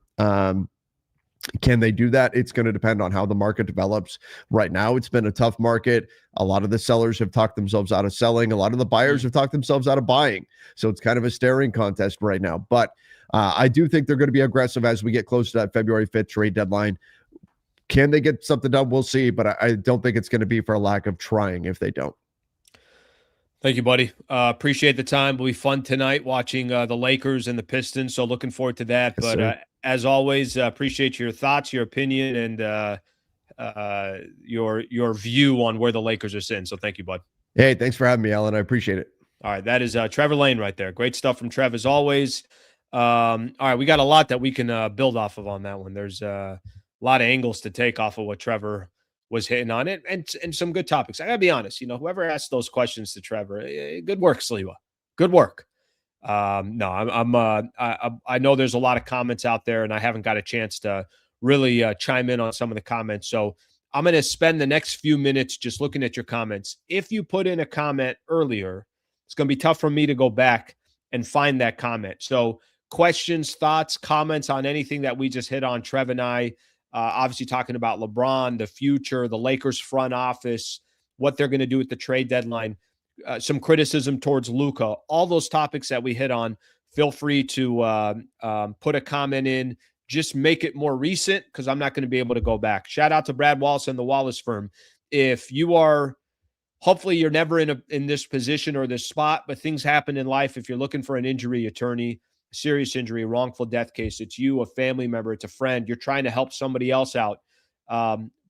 Can they do that? It's going to depend on how the market develops. Right now, it's been a tough market. A lot of the sellers have talked themselves out of selling. A lot of the buyers have talked themselves out of buying. So it's kind of a staring contest right now. But I do think they're going to be aggressive as we get close to that February 5th trade deadline. Can they get something done? We'll see. But I don't think it's going to be for a lack of trying if they don't. Thank you, buddy. Appreciate the time. It'll be fun tonight watching the Lakers and the Pistons. So looking forward to that. Yes, but as always, appreciate your thoughts, your opinion, and your view on where the Lakers are sitting. So thank you, bud. Hey, thanks for having me, Alan. I appreciate it. All right. That is Trevor Lane right there. Great stuff from Trev as always. All right. We got a lot that we can build off of on that one. There's a lot of angles to take off of what Trevor was hitting on it, and some good topics. I gotta be honest, whoever asked those questions to Trevor, good work, Sliwa. Good work. No, I know there's a lot of comments out there, and I haven't got a chance to really chime in on some of the comments. So I'm going to spend the next few minutes just looking at your comments. If you put in a comment earlier, it's going to be tough for me to go back and find that comment. So questions, thoughts, comments on anything that we just hit on, Trev and I, obviously talking about LeBron, the future, the Lakers front office, what they're going to do at the trade deadline, some criticism towards Luka, all those topics that we hit on. Feel free to put a comment in. Just make it more recent, because I'm not going to be able to go back. Shout out to Brad Wallace and the Wallace firm. If you are, hopefully you're never in this position or this spot, but things happen in life. If you're looking for an injury attorney, serious injury, a wrongful death case, it's you, a family member, it's a friend, you're trying to help somebody else out,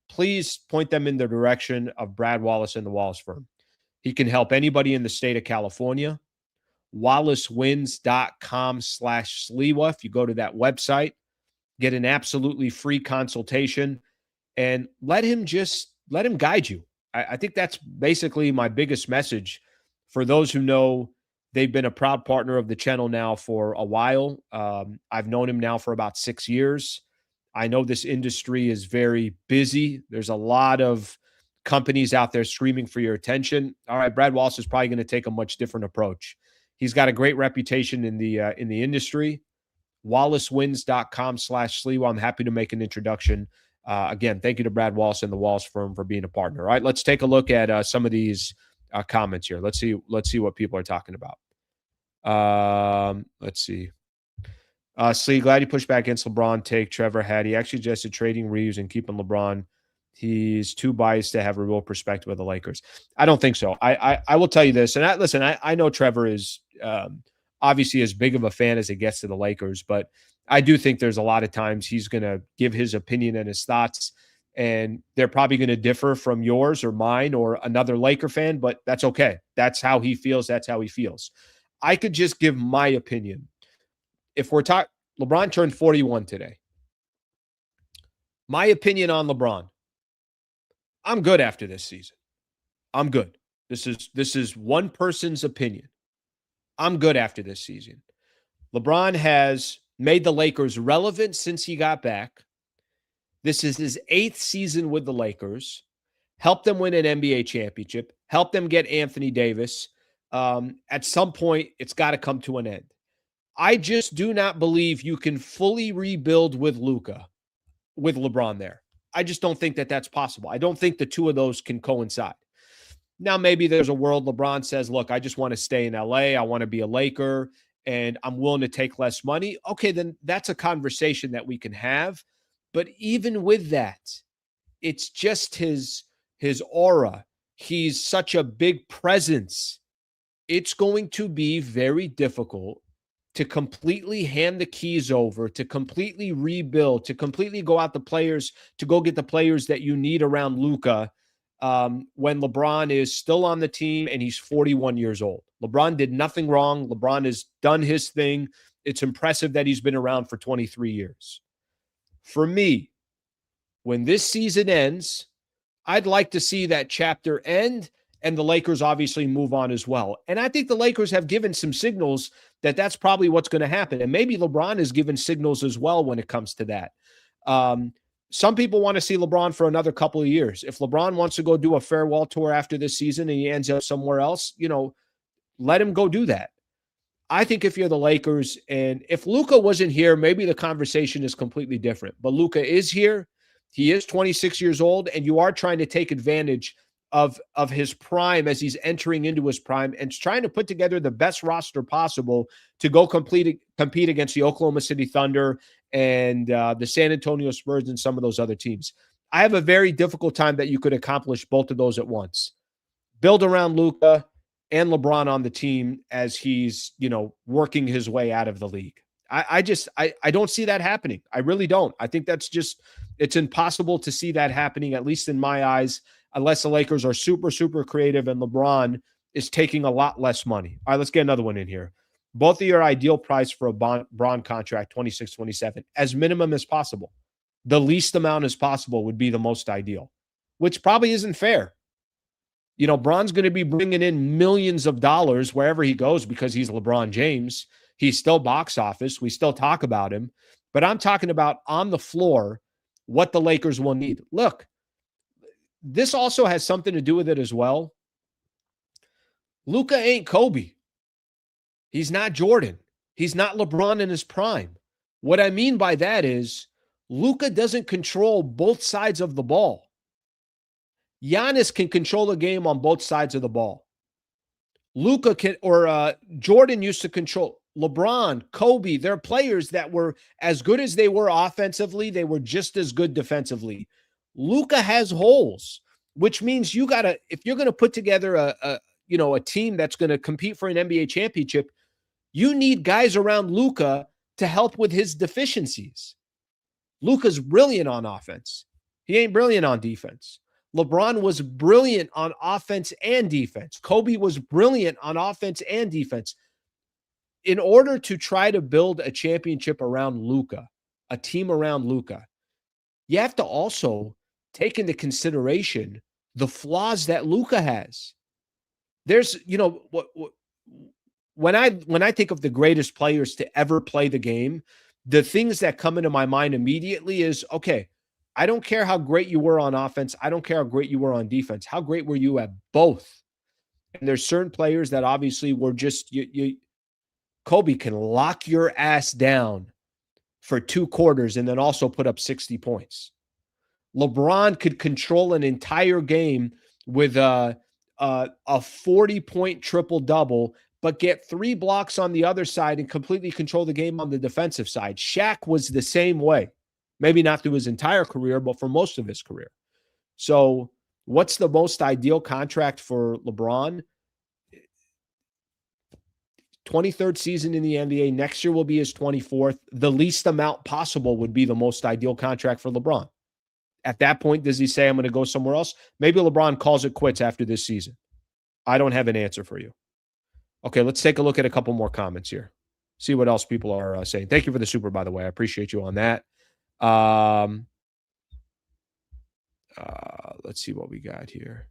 please point them in the direction of Brad Wallace and the Wallace firm. He can help anybody in the state of California. wallacewins.com/Sliwa. If you go to that website, get an absolutely free consultation and let him guide you. I think that's basically my biggest message for those who know. They've been a proud partner of the channel now for a while. I've known him now for about 6 years. I know this industry is very busy. There's a lot of companies out there screaming for your attention. All right, Brad Wallace is probably going to take a much different approach. He's got a great reputation in the industry. wallacewins.com/Sliwa. I'm happy to make an introduction. Again, thank you to Brad Wallace and the Wallace firm for being a partner. All right, let's take a look at some of these comments here. Let's see what people are talking about. Let's see. Slee, glad you pushed back against LeBron take Trevor had. He actually suggested trading Reeves and keeping LeBron. He's too biased to have a real perspective of the Lakers. I don't think so. I will tell you this, and I know Trevor is obviously as big of a fan as it gets to the Lakers, but I do think there's a lot of times he's going to give his opinion and his thoughts, and they're probably going to differ from yours or mine or another Laker fan, but that's okay. That's how he feels. That's how he feels. I could just give my opinion. If we're talking, LeBron turned 41 today. My opinion on LeBron, I'm good after this season. I'm good. This is one person's opinion. I'm good after this season. LeBron has made the Lakers relevant since he got back. This is his 8th season with the Lakers. Helped them win an NBA championship. Helped them get Anthony Davis. At some point, it's got to come to an end. I just do not believe you can fully rebuild with Luka, with LeBron there. I just don't think that that's possible. I don't think the two of those can coincide. Now, maybe there's a world LeBron says, look, I just want to stay in LA. I want to be a Laker, and I'm willing to take less money. Okay, then that's a conversation that we can have. But even with that, it's just his aura. He's such a big presence. It's going to be very difficult to completely hand the keys over, to completely rebuild, to completely go out the players, to go get the players that you need around Luka when LeBron is still on the team and he's 41 years old. LeBron did nothing wrong. LeBron has done his thing. It's impressive that he's been around for 23 years. For me, when this season ends, I'd like to see that chapter end and the Lakers obviously move on as well. And I think the Lakers have given some signals that that's probably what's going to happen. And maybe LeBron has given signals as well when it comes to that. Some people want to see LeBron for another couple of years. If LeBron wants to go do a farewell tour after this season and he ends up somewhere else, let him go do that. I think if you're the Lakers and if Luka wasn't here, maybe the conversation is completely different. But Luka is here. He is 26 years old, and you are trying to take advantage of his prime as he's entering into his prime and trying to put together the best roster possible to go compete against the Oklahoma City Thunder and the San Antonio Spurs and some of those other teams. I have a very difficult time that you could accomplish both of those at once. Build around Luka and LeBron on the team as he's, working his way out of the league. I don't see that happening. I really don't. I think it's impossible to see that happening, at least in my eyes, unless the Lakers are super, super creative and LeBron is taking a lot less money. All right, let's get another one in here. Both of your ideal price for a Bron contract, 26-27, as minimum as possible. The least amount as possible would be the most ideal, which probably isn't fair. Bron's going to be bringing in millions of dollars wherever he goes because he's LeBron James. He's still box office. We still talk about him. But I'm talking about on the floor what the Lakers will need. Look, this also has something to do with it as well. Luka ain't Kobe. He's not Jordan. He's not LeBron in his prime. What I mean by that is Luka doesn't control both sides of the ball. Giannis can control the game on both sides of the ball. Luka can, or Jordan used to control. LeBron, Kobe, they're players that were as good as they were offensively. They were just as good defensively. Luka has holes, which means if you're going to put together a team that's going to compete for an NBA championship, you need guys around Luka to help with his deficiencies. Luka's brilliant on offense. He ain't brilliant on defense. LeBron was brilliant on offense and defense. Kobe was brilliant on offense and defense. In order to try to build a championship around Luka, a team around Luka, you have to also take into consideration the flaws that Luka has. There's, when I think of the greatest players to ever play the game, the things that come into my mind immediately is, okay, I don't care how great you were on offense. I don't care how great you were on defense. How great were you at both? And there's certain players that obviously were just, Kobe can lock your ass down for 2 quarters and then also put up 60 points. LeBron could control an entire game with a 40-point triple-double, but get 3 blocks on the other side and completely control the game on the defensive side. Shaq was the same way. Maybe not through his entire career, but for most of his career. So what's the most ideal contract for LeBron? 23rd season in the NBA. Next year will be his 24th. The least amount possible would be the most ideal contract for LeBron. At that point, does he say, I'm going to go somewhere else? Maybe LeBron calls it quits after this season. I don't have an answer for you. Okay, let's take a look at a couple more comments here. See what else people are saying. Thank you for the super, by the way. I appreciate you on that. Let's see what we got here.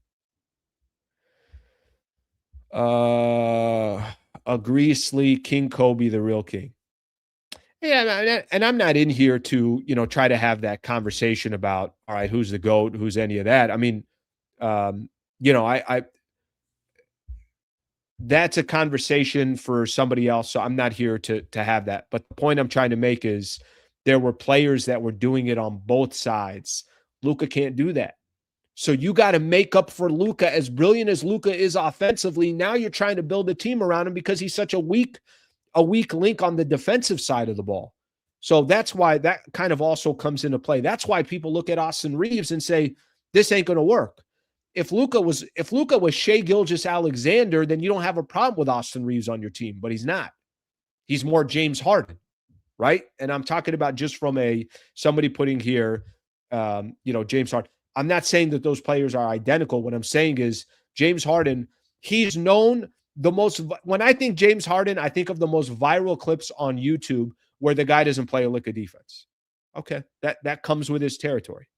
Agree, Slee, King Kobe, the real king. Yeah, and I'm not in here to, try to have that conversation about, all right, who's the GOAT, who's any of that. I mean, um, I that's a conversation for somebody else. So I'm not here to have that. But the point I'm trying to make is there were players that were doing it on both sides. Luka can't do that. So you got to make up for Luka. As brilliant as Luka is offensively, now you're trying to build a team around him because he's such a weak link on the defensive side of the ball. So that's why that kind of also comes into play. That's why people look at Austin Reeves and say, this ain't going to work. If Luka was Shai Gilgeous-Alexander, then you don't have a problem with Austin Reeves on your team, but he's not. He's more James Harden, right? And I'm talking about just from somebody putting here, James Harden. I'm not saying that those players are identical. What I'm saying is James Harden, he's known the most. When I think James Harden, I think of the most viral clips on YouTube where the guy doesn't play a lick of defense. Okay, that comes with his territory.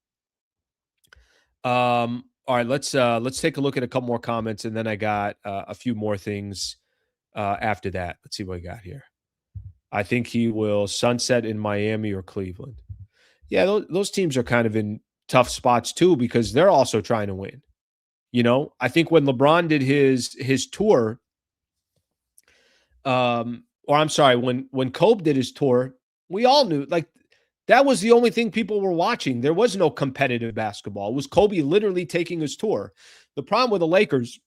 All right, let's take a look at a couple more comments, and then I got a few more things after that. Let's see what we got here. I think he will sunset in Miami or Cleveland. Yeah, those teams are kind of in tough spots too because they're also trying to win. I think when LeBron did his tour, or I'm sorry, when Kobe did his tour, we all knew that was the only thing people were watching. There was no competitive basketball. It was Kobe literally taking his tour. The problem with the Lakers,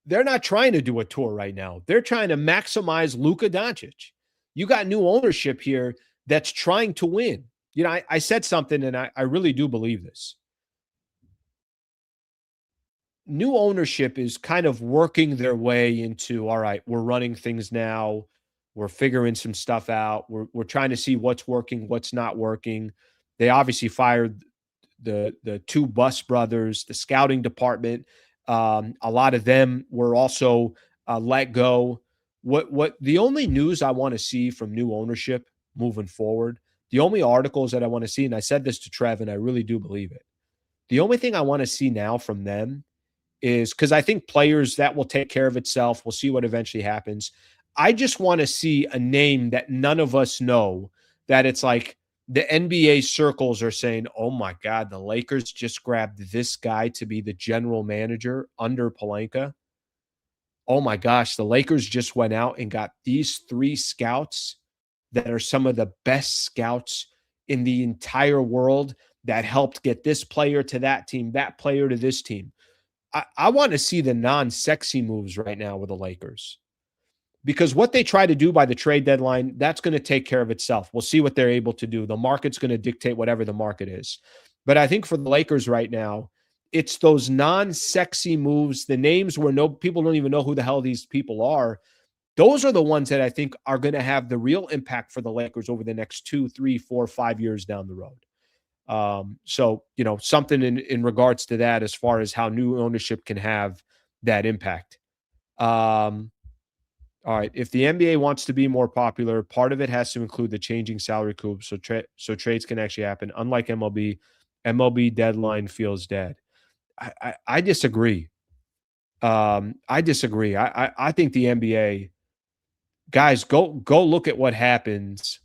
they're not trying to do a tour right now. They're trying to maximize Luka Doncic. You got new ownership here that's trying to win. I said something, and I really do believe this. New ownership is kind of working their way into, all right, we're running things now. We're figuring some stuff out. We're trying to see what's working, what's not working. They obviously fired the two Bus brothers, the scouting department. A lot of them were also let go. What the only news I want to see from new ownership moving forward, the only articles that I want to see, and I said this to Trev, and I really do believe it. The only thing I want to see now from them is because I think players that will take care of itself. We'll see what eventually happens. I just want to see a name that none of us know, that it's like the NBA circles are saying, oh my God, the Lakers just grabbed this guy to be the general manager under Pelinka. Oh my gosh, the Lakers just went out and got these 3 scouts that are some of the best scouts in the entire world that helped get this player to that team, that player to this team. I want to see the non-sexy moves right now with the Lakers, because what they try to do by the trade deadline, that's going to take care of itself. We'll see what they're able to do. The market's going to dictate whatever the market is. But I think for the Lakers right now, it's those non-sexy moves, the names where people don't even know who the hell these people are. Those are the ones that I think are going to have the real impact for the Lakers over the next 2, 3, 4, 5 years down the road. So, something in regards to that, as far as how new ownership can have that impact. All right. If the NBA wants to be more popular, part of it has to include the changing salary coupe. So trades can actually happen. Unlike MLB deadline feels dead. I disagree. I disagree. I think the NBA guys, go look at what happens.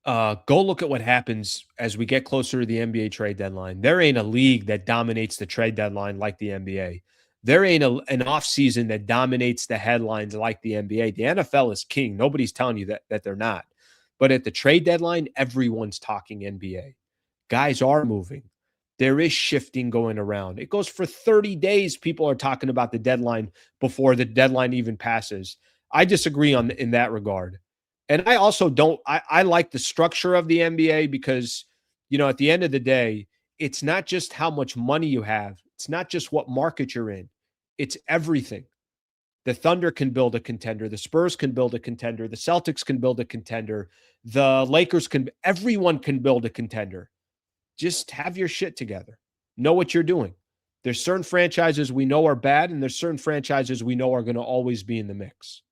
Go look at what happens as we get closer to the NBA trade deadline. There ain't a league that dominates the trade deadline like the NBA. There ain't an offseason that dominates the headlines like the NBA. The NFL is king. Nobody's telling you that they're not. But at the trade deadline, everyone's talking NBA. Guys are moving. There is shifting going around. It goes for 30 days. People are talking about the deadline before the deadline even passes. I disagree in that regard. And I also don't, I like the structure of the NBA because, at the end of the day, it's not just how much money you have. It's not just what market you're in. It's everything. The Thunder can build a contender. The Spurs can build a contender. The Celtics can build a contender. The Lakers everyone can build a contender. Just have your shit together. Know what you're doing. There's certain franchises we know are bad, and there's certain franchises we know are going to always be in the mix.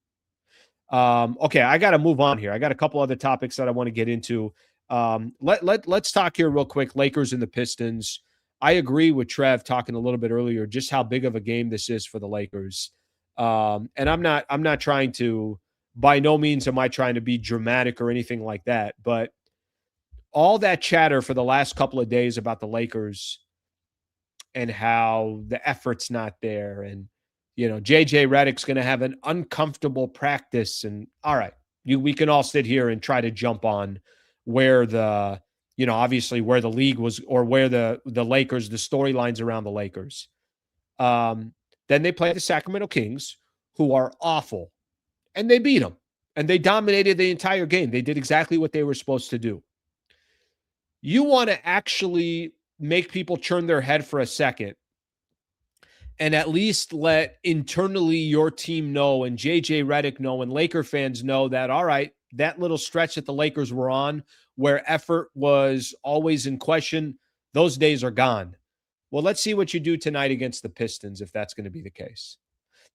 Okay, I got to move on here. I got a couple other topics that I want to get into. Let's talk here real quick. Lakers and the Pistons. I agree with Trev talking a little bit earlier, just how big of a game this is for the Lakers. And I'm not trying to by no means am I trying to be dramatic or anything like that, but all that chatter for the last couple of days about the Lakers and how the effort's not there, and JJ Redick's going to have an uncomfortable practice, and all right, we can all sit here and try to jump on where the obviously where the league was, or where the Lakers, the storylines around the Lakers. Then they play the Sacramento Kings, who are awful, and they beat them, and they dominated the entire game. They did exactly what they were supposed to do. You want to actually make people turn their head for a second and at least let internally your team know, and JJ Redick know, and Laker fans know that, all right, that little stretch that the Lakers were on where effort was always in question, those days are gone. Well, let's see what you do tonight against the Pistons, if that's going to be the case.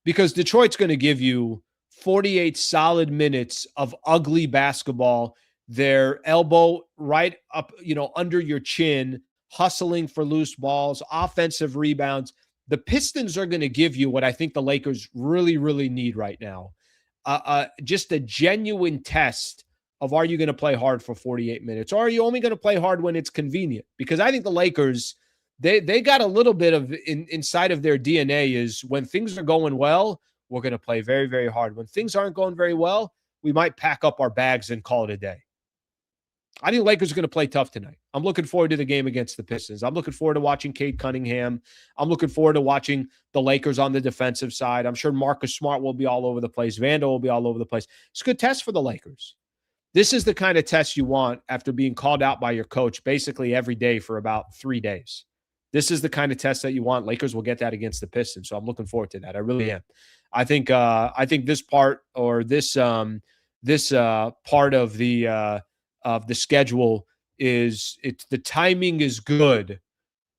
Because Detroit's going to give you 48 solid minutes of ugly basketball, their elbow right up, under your chin, hustling for loose balls, offensive rebounds. The Pistons are going to give you what I think the Lakers really, really need right now. Just a genuine test of, are you going to play hard for 48 minutes? Or are you only going to play hard when it's convenient? Because I think the Lakers, they got a little bit of inside of their DNA is, when things are going well, we're going to play very, very hard. When things aren't going very well, we might pack up our bags and call it a day. I think the Lakers are going to play tough tonight. I'm looking forward to the game against the Pistons. I'm looking forward to watching Cade Cunningham. I'm looking forward to watching the Lakers on the defensive side. I'm sure Marcus Smart will be all over the place. Vando will be all over the place. It's a good test for the Lakers. This is the kind of test you want after being called out by your coach basically every day for about 3 days. This is the kind of test that you want. Lakers will get that against the Pistons. So I'm looking forward to that. I really am. I think this part, or this part of the schedule is, the timing is good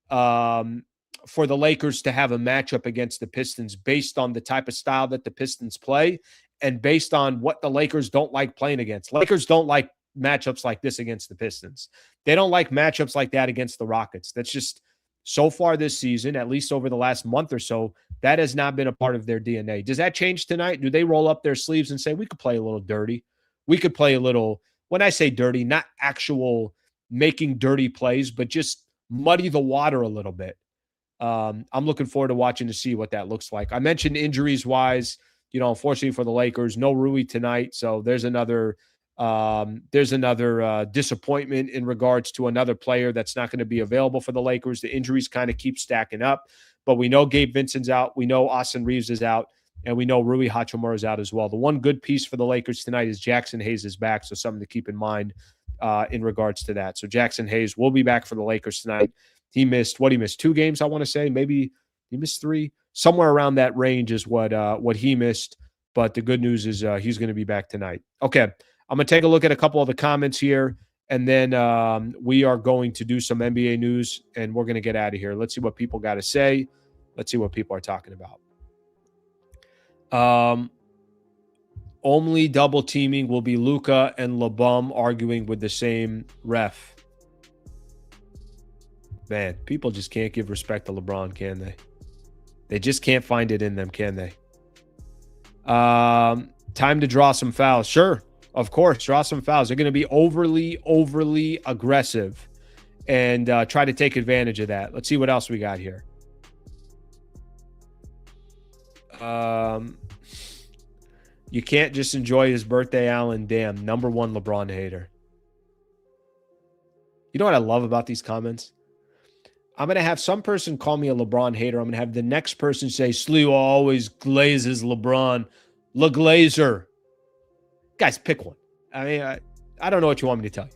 for the Lakers to have a matchup against the Pistons based on the type of style that the Pistons play and based on what the Lakers don't like playing against. Lakers don't like matchups like this against the Pistons. They don't like matchups like that against the Rockets. That's just, so far this season, at least over the last month or so, that has not been a part of their DNA. Does that change tonight? Do they roll up their sleeves and say, we could play a little dirty? We could play a little, when I say dirty, not actual making dirty plays, but just muddy the water a little bit. I'm looking forward to watching to see what that looks like. I mentioned injuries-wise, unfortunately for the Lakers, no Rui tonight, so there's another disappointment in regards to another player that's not going to be available for the Lakers. The injuries kind of keep stacking up, but we know Gabe Vincent's out. We know Austin Reeves is out, and we know Rui Hachimura is out as well. The one good piece for the Lakers tonight is Jackson Hayes is back, so something to keep in mind in regards to that. So Jackson Hayes will be back for the Lakers tonight. He missed 2 games, I want to say. Maybe he missed 3. Somewhere around that range is what he missed, but the good news is he's going to be back tonight. Okay. I'm going to take a look at a couple of the comments here, and then we are going to do some NBA news, and we're going to get out of here. Let's see what people got to say. Let's see what people are talking about. Only double teaming will be Luka and Lebron arguing with the same ref. Man, people just can't give respect to LeBron, can they? They just can't find it in them, can they? Time to draw some fouls. Sure. Of course, draw some fouls. They're going to be overly aggressive and try to take advantage of that. Let's see what else we got here. You can't just enjoy his birthday, Allen. Damn, number 1 LeBron hater. You know what I love about these comments? I'm going to have some person call me a LeBron hater. I'm going to have the next person say, Sliwa always glazes LeBron. LeGlazer. Guys, pick one. I mean, I don't know what you want me to tell you.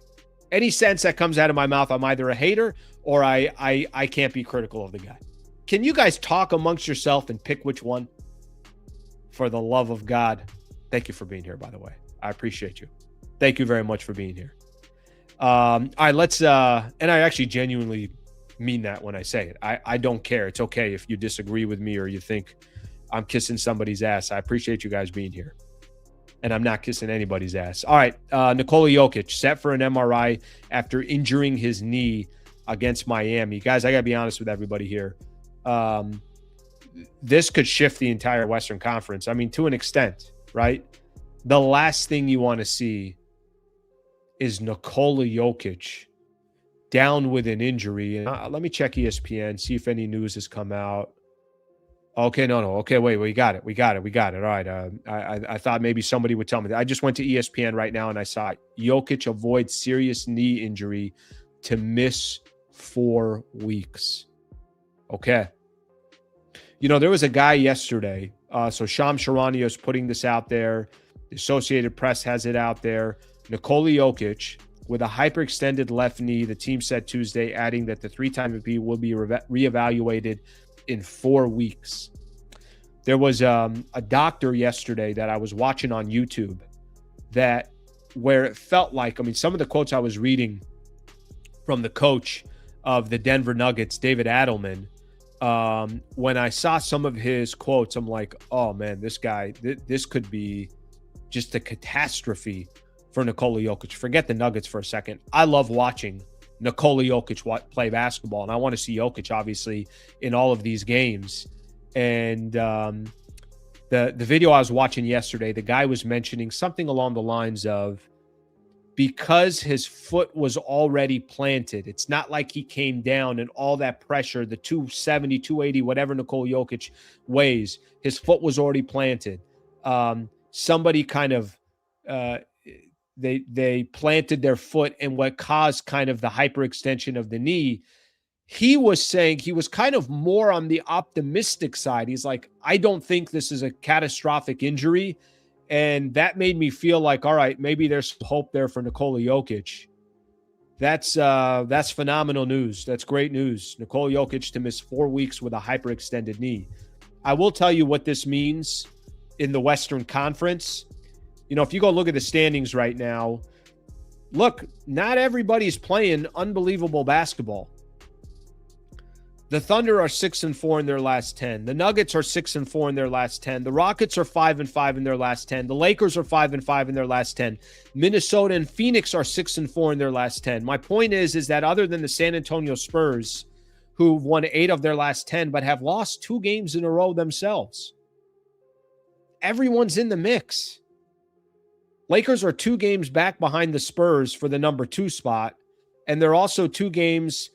Any sense that comes out of my mouth, I'm either a hater or I can't be critical of the guy. Can you guys talk amongst yourself and pick which one? For the love of God. Thank you for being here, by the way. I appreciate you. Thank you very much for being here. All right, let's, and I actually genuinely mean that when I say it. I don't care. It's okay if you disagree with me or you think I'm kissing somebody's ass. I appreciate you guys being here. And I'm not kissing anybody's ass. All right, Nikola Jokic set for an MRI after injuring his knee against Miami. Guys, I got to be honest with everybody here. This could shift the entire Western Conference. I mean, to an extent, right? the last thing you want to see is Nikola Jokic down with an injury. And let me check ESPN, see if any news has come out. Okay, no. Okay, wait, we got it. All right. I thought maybe somebody would tell me that. I just went to ESPN right now and I saw Jokic avoids serious knee injury to miss 4 weeks. Okay. There was a guy yesterday. So Shams Charania is putting this out there. The Associated Press has it out there. Nikola Jokic with a hyperextended left knee, the team said Tuesday, adding that the 3-time MVP will be reevaluated in 4 weeks. There was a doctor yesterday that I was watching on YouTube where it felt like, some of the quotes I was reading from the coach of the Denver Nuggets, David Adelman, when I saw some of his quotes, I'm like, oh man, this guy, this could be just a catastrophe for Nikola Jokic. Forget the Nuggets for a second. I love watching Nikola Jokic play basketball, and I want to see Jokic obviously in all of these games. And the video I was watching yesterday, the guy was mentioning something along the lines of, because his foot was already planted, it's not like he came down and all that pressure, the 270, 280, whatever Nikola Jokic weighs, his foot was already planted. Somebody kind of they planted their foot, and what caused kind of the hyperextension of the knee. He was saying he was kind of more on the optimistic side. He's like, I don't think this is a catastrophic injury. And that made me feel like, all right, maybe there's hope there for Nikola Jokic. That's phenomenal news. That's great news. Nikola Jokic to miss 4 weeks with a hyperextended knee. I will tell you what this means in the Western Conference. If you go look at the standings right now, look, not everybody's playing unbelievable basketball. The Thunder are 6-4 in their last 10. The Nuggets are 6-4 in their last 10. The Rockets are 5-5 in their last 10. The Lakers are 5-5 in their last 10. Minnesota and Phoenix are 6-4 in their last 10. My point is that other than the San Antonio Spurs, who've won 8 of their last 10, but have lost 2 games in a row themselves, everyone's in the mix. Lakers are 2 games back behind the Spurs for the number 2 spot, and they're also 2 games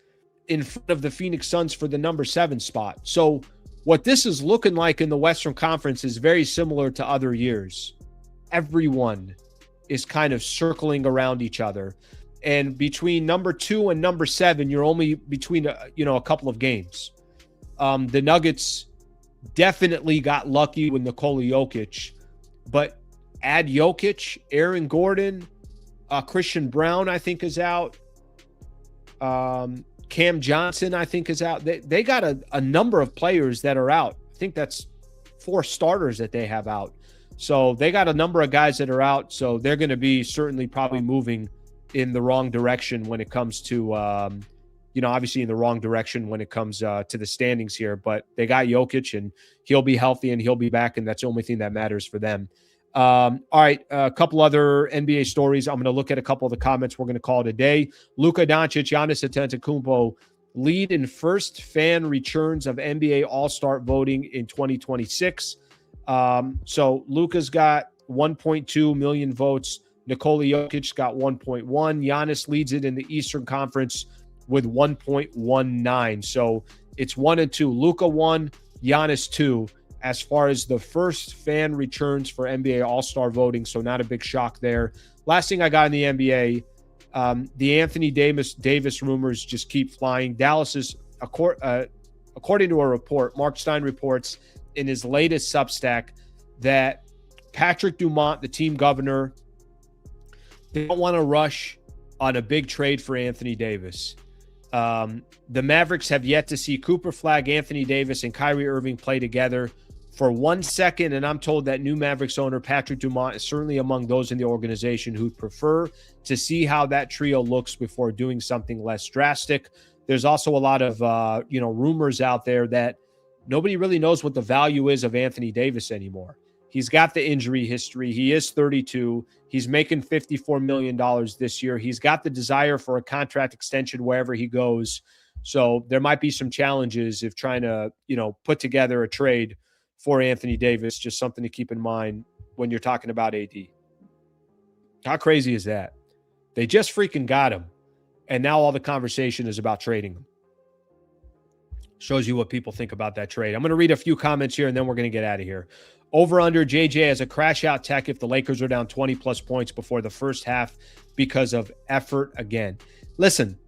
in front of the Phoenix Suns for the number 7 spot. So what this is looking like in the Western Conference is very similar to other years. Everyone is kind of circling around each other. And between number 2 and number 7, you're only between a couple of games. The Nuggets definitely got lucky with Nikola Jokic, but add Jokic, Aaron Gordon, Christian Brown, I think, is out. Cam Johnson, I think, is out. They got a number of players that are out. I think that's 4 starters that they have out. So they got a number of guys that are out. So they're going to be certainly probably moving in the wrong direction when it comes to, obviously in the wrong direction when it comes to the standings here. But they got Jokic, and he'll be healthy and he'll be back, and that's the only thing that matters for them. All right, a couple other NBA stories. I'm going to look at a couple of the comments we're going to call today. Luka Doncic, Giannis Antetokounmpo lead in first fan returns of NBA All-Star voting in 2026. So Luka's got 1.2 million votes. Nikola Jokic got 1.1. Giannis leads it in the Eastern Conference with 1.19. So it's 1 and 2. Luka 1, Giannis 2. As far as the first fan returns for NBA All-Star voting, so not a big shock there. Last thing I got in the NBA, the Anthony Davis rumors just keep flying. Dallas is, according to a report, Mark Stein reports in his latest Substack that Patrick Dumont, the team governor, they don't want to rush on a big trade for Anthony Davis. The Mavericks have yet to see Cooper Flagg, Anthony Davis, and Kyrie Irving play together for 1 second, and I'm told that new Mavericks owner Patrick Dumont is certainly among those in the organization who'd prefer to see how that trio looks before doing something less drastic. There's also a lot of rumors out there that nobody really knows what the value is of Anthony Davis anymore. He's got the injury history. He is 32. He's making $54 million this year. He's got the desire for a contract extension wherever he goes. So there might be some challenges if trying to, put together a trade for Anthony Davis. Just something to keep in mind when you're talking about AD. How crazy is that? They just freaking got him, and now all the conversation is about trading him. Shows you what people think about that trade. I'm going to read a few comments here, and then we're going to get out of here. Over under JJ as a crash out tech if the Lakers are down 20-plus points before the first half because of effort again. Listen,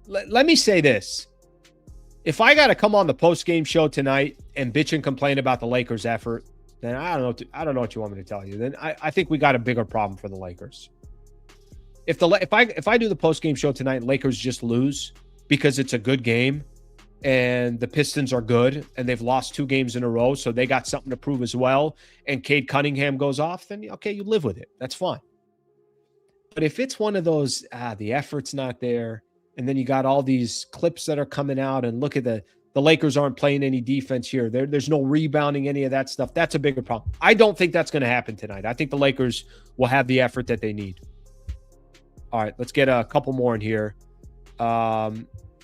let me say this. If I got to come on the post-game show tonight and bitch and complain about the Lakers' effort, then I don't know what you want me to tell you. Then I think we got a bigger problem for the Lakers. If I do the post-game show tonight and Lakers just lose because it's a good game and the Pistons are good and they've lost 2 games in a row, so they got something to prove as well, and Cade Cunningham goes off, then okay, you live with it. That's fine. But if it's one of those, the effort's not there, and then you got all these clips that are coming out, and look at the Lakers aren't playing any defense here. There's no rebounding, any of that stuff. That's a bigger problem. I don't think that's going to happen tonight. I think the Lakers will have the effort that they need. All right, let's get a couple more in here.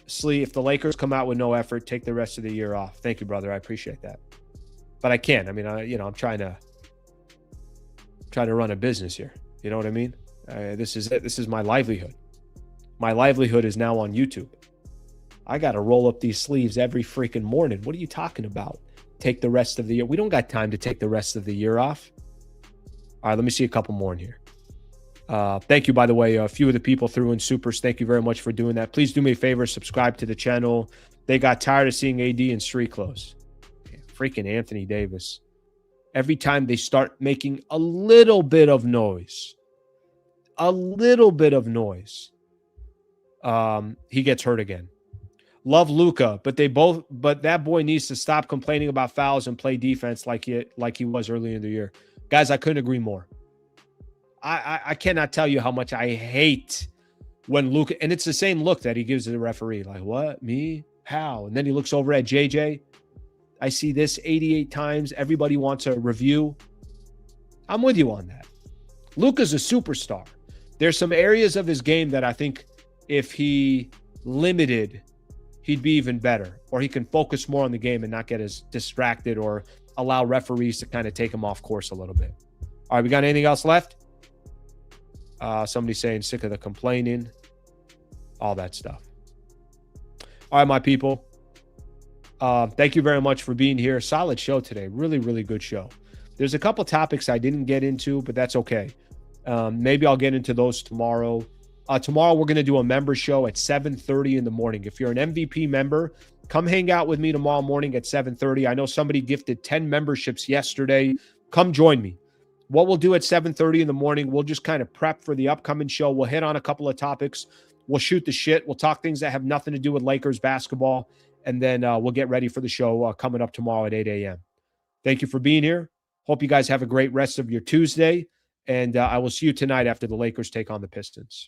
Slee, if the Lakers come out with no effort, take the rest of the year off. Thank you, brother. I appreciate that. But I can't. I mean, I'm trying to run a business here. You know what I mean? This is it. This is my livelihood. My livelihood is now on YouTube. I got to roll up these sleeves every freaking morning. What are you talking about? Take the rest of the year. We don't got time to take the rest of the year off. All right, let me see a couple more in here. Thank you, by the way. A few of the people threw in supers. Thank you very much for doing that. Please do me a favor, subscribe to the channel. They got tired of seeing AD in street clothes. Freaking Anthony Davis. Every time they start making a little bit of noise, he gets hurt again. Love Luka, but that boy needs to stop complaining about fouls and play defense like he was early in the year. Guys, I couldn't agree more. I cannot tell you how much I hate when Luka, and it's the same look that he gives to the referee. Like, what? Me? How? And then he looks over at JJ. I see this 88 times. Everybody wants a review. I'm with you on that. Luka's a superstar. There's some areas of his game that I think if he limited, he'd be even better, or he can focus more on the game and not get as distracted or allow referees to kind of take him off course a little bit. All right, we got anything else left? Somebody saying sick of the complaining, all that stuff. All right, my people. Thank you very much for being here. Solid show today. Really, really good show. There's a couple topics I didn't get into, but that's okay. Maybe I'll get into those tomorrow. Tomorrow, we're going to do a member show at 7:30 in the morning. If you're an MVP member, come hang out with me tomorrow morning at 7:30. I know somebody gifted 10 memberships yesterday. Come join me. What we'll do at 7:30 in the morning, we'll just kind of prep for the upcoming show. We'll hit on a couple of topics. We'll shoot the shit. We'll talk things that have nothing to do with Lakers basketball. And then we'll get ready for the show coming up tomorrow at 8 a.m. Thank you for being here. Hope you guys have a great rest of your Tuesday. And I will see you tonight after the Lakers take on the Pistons.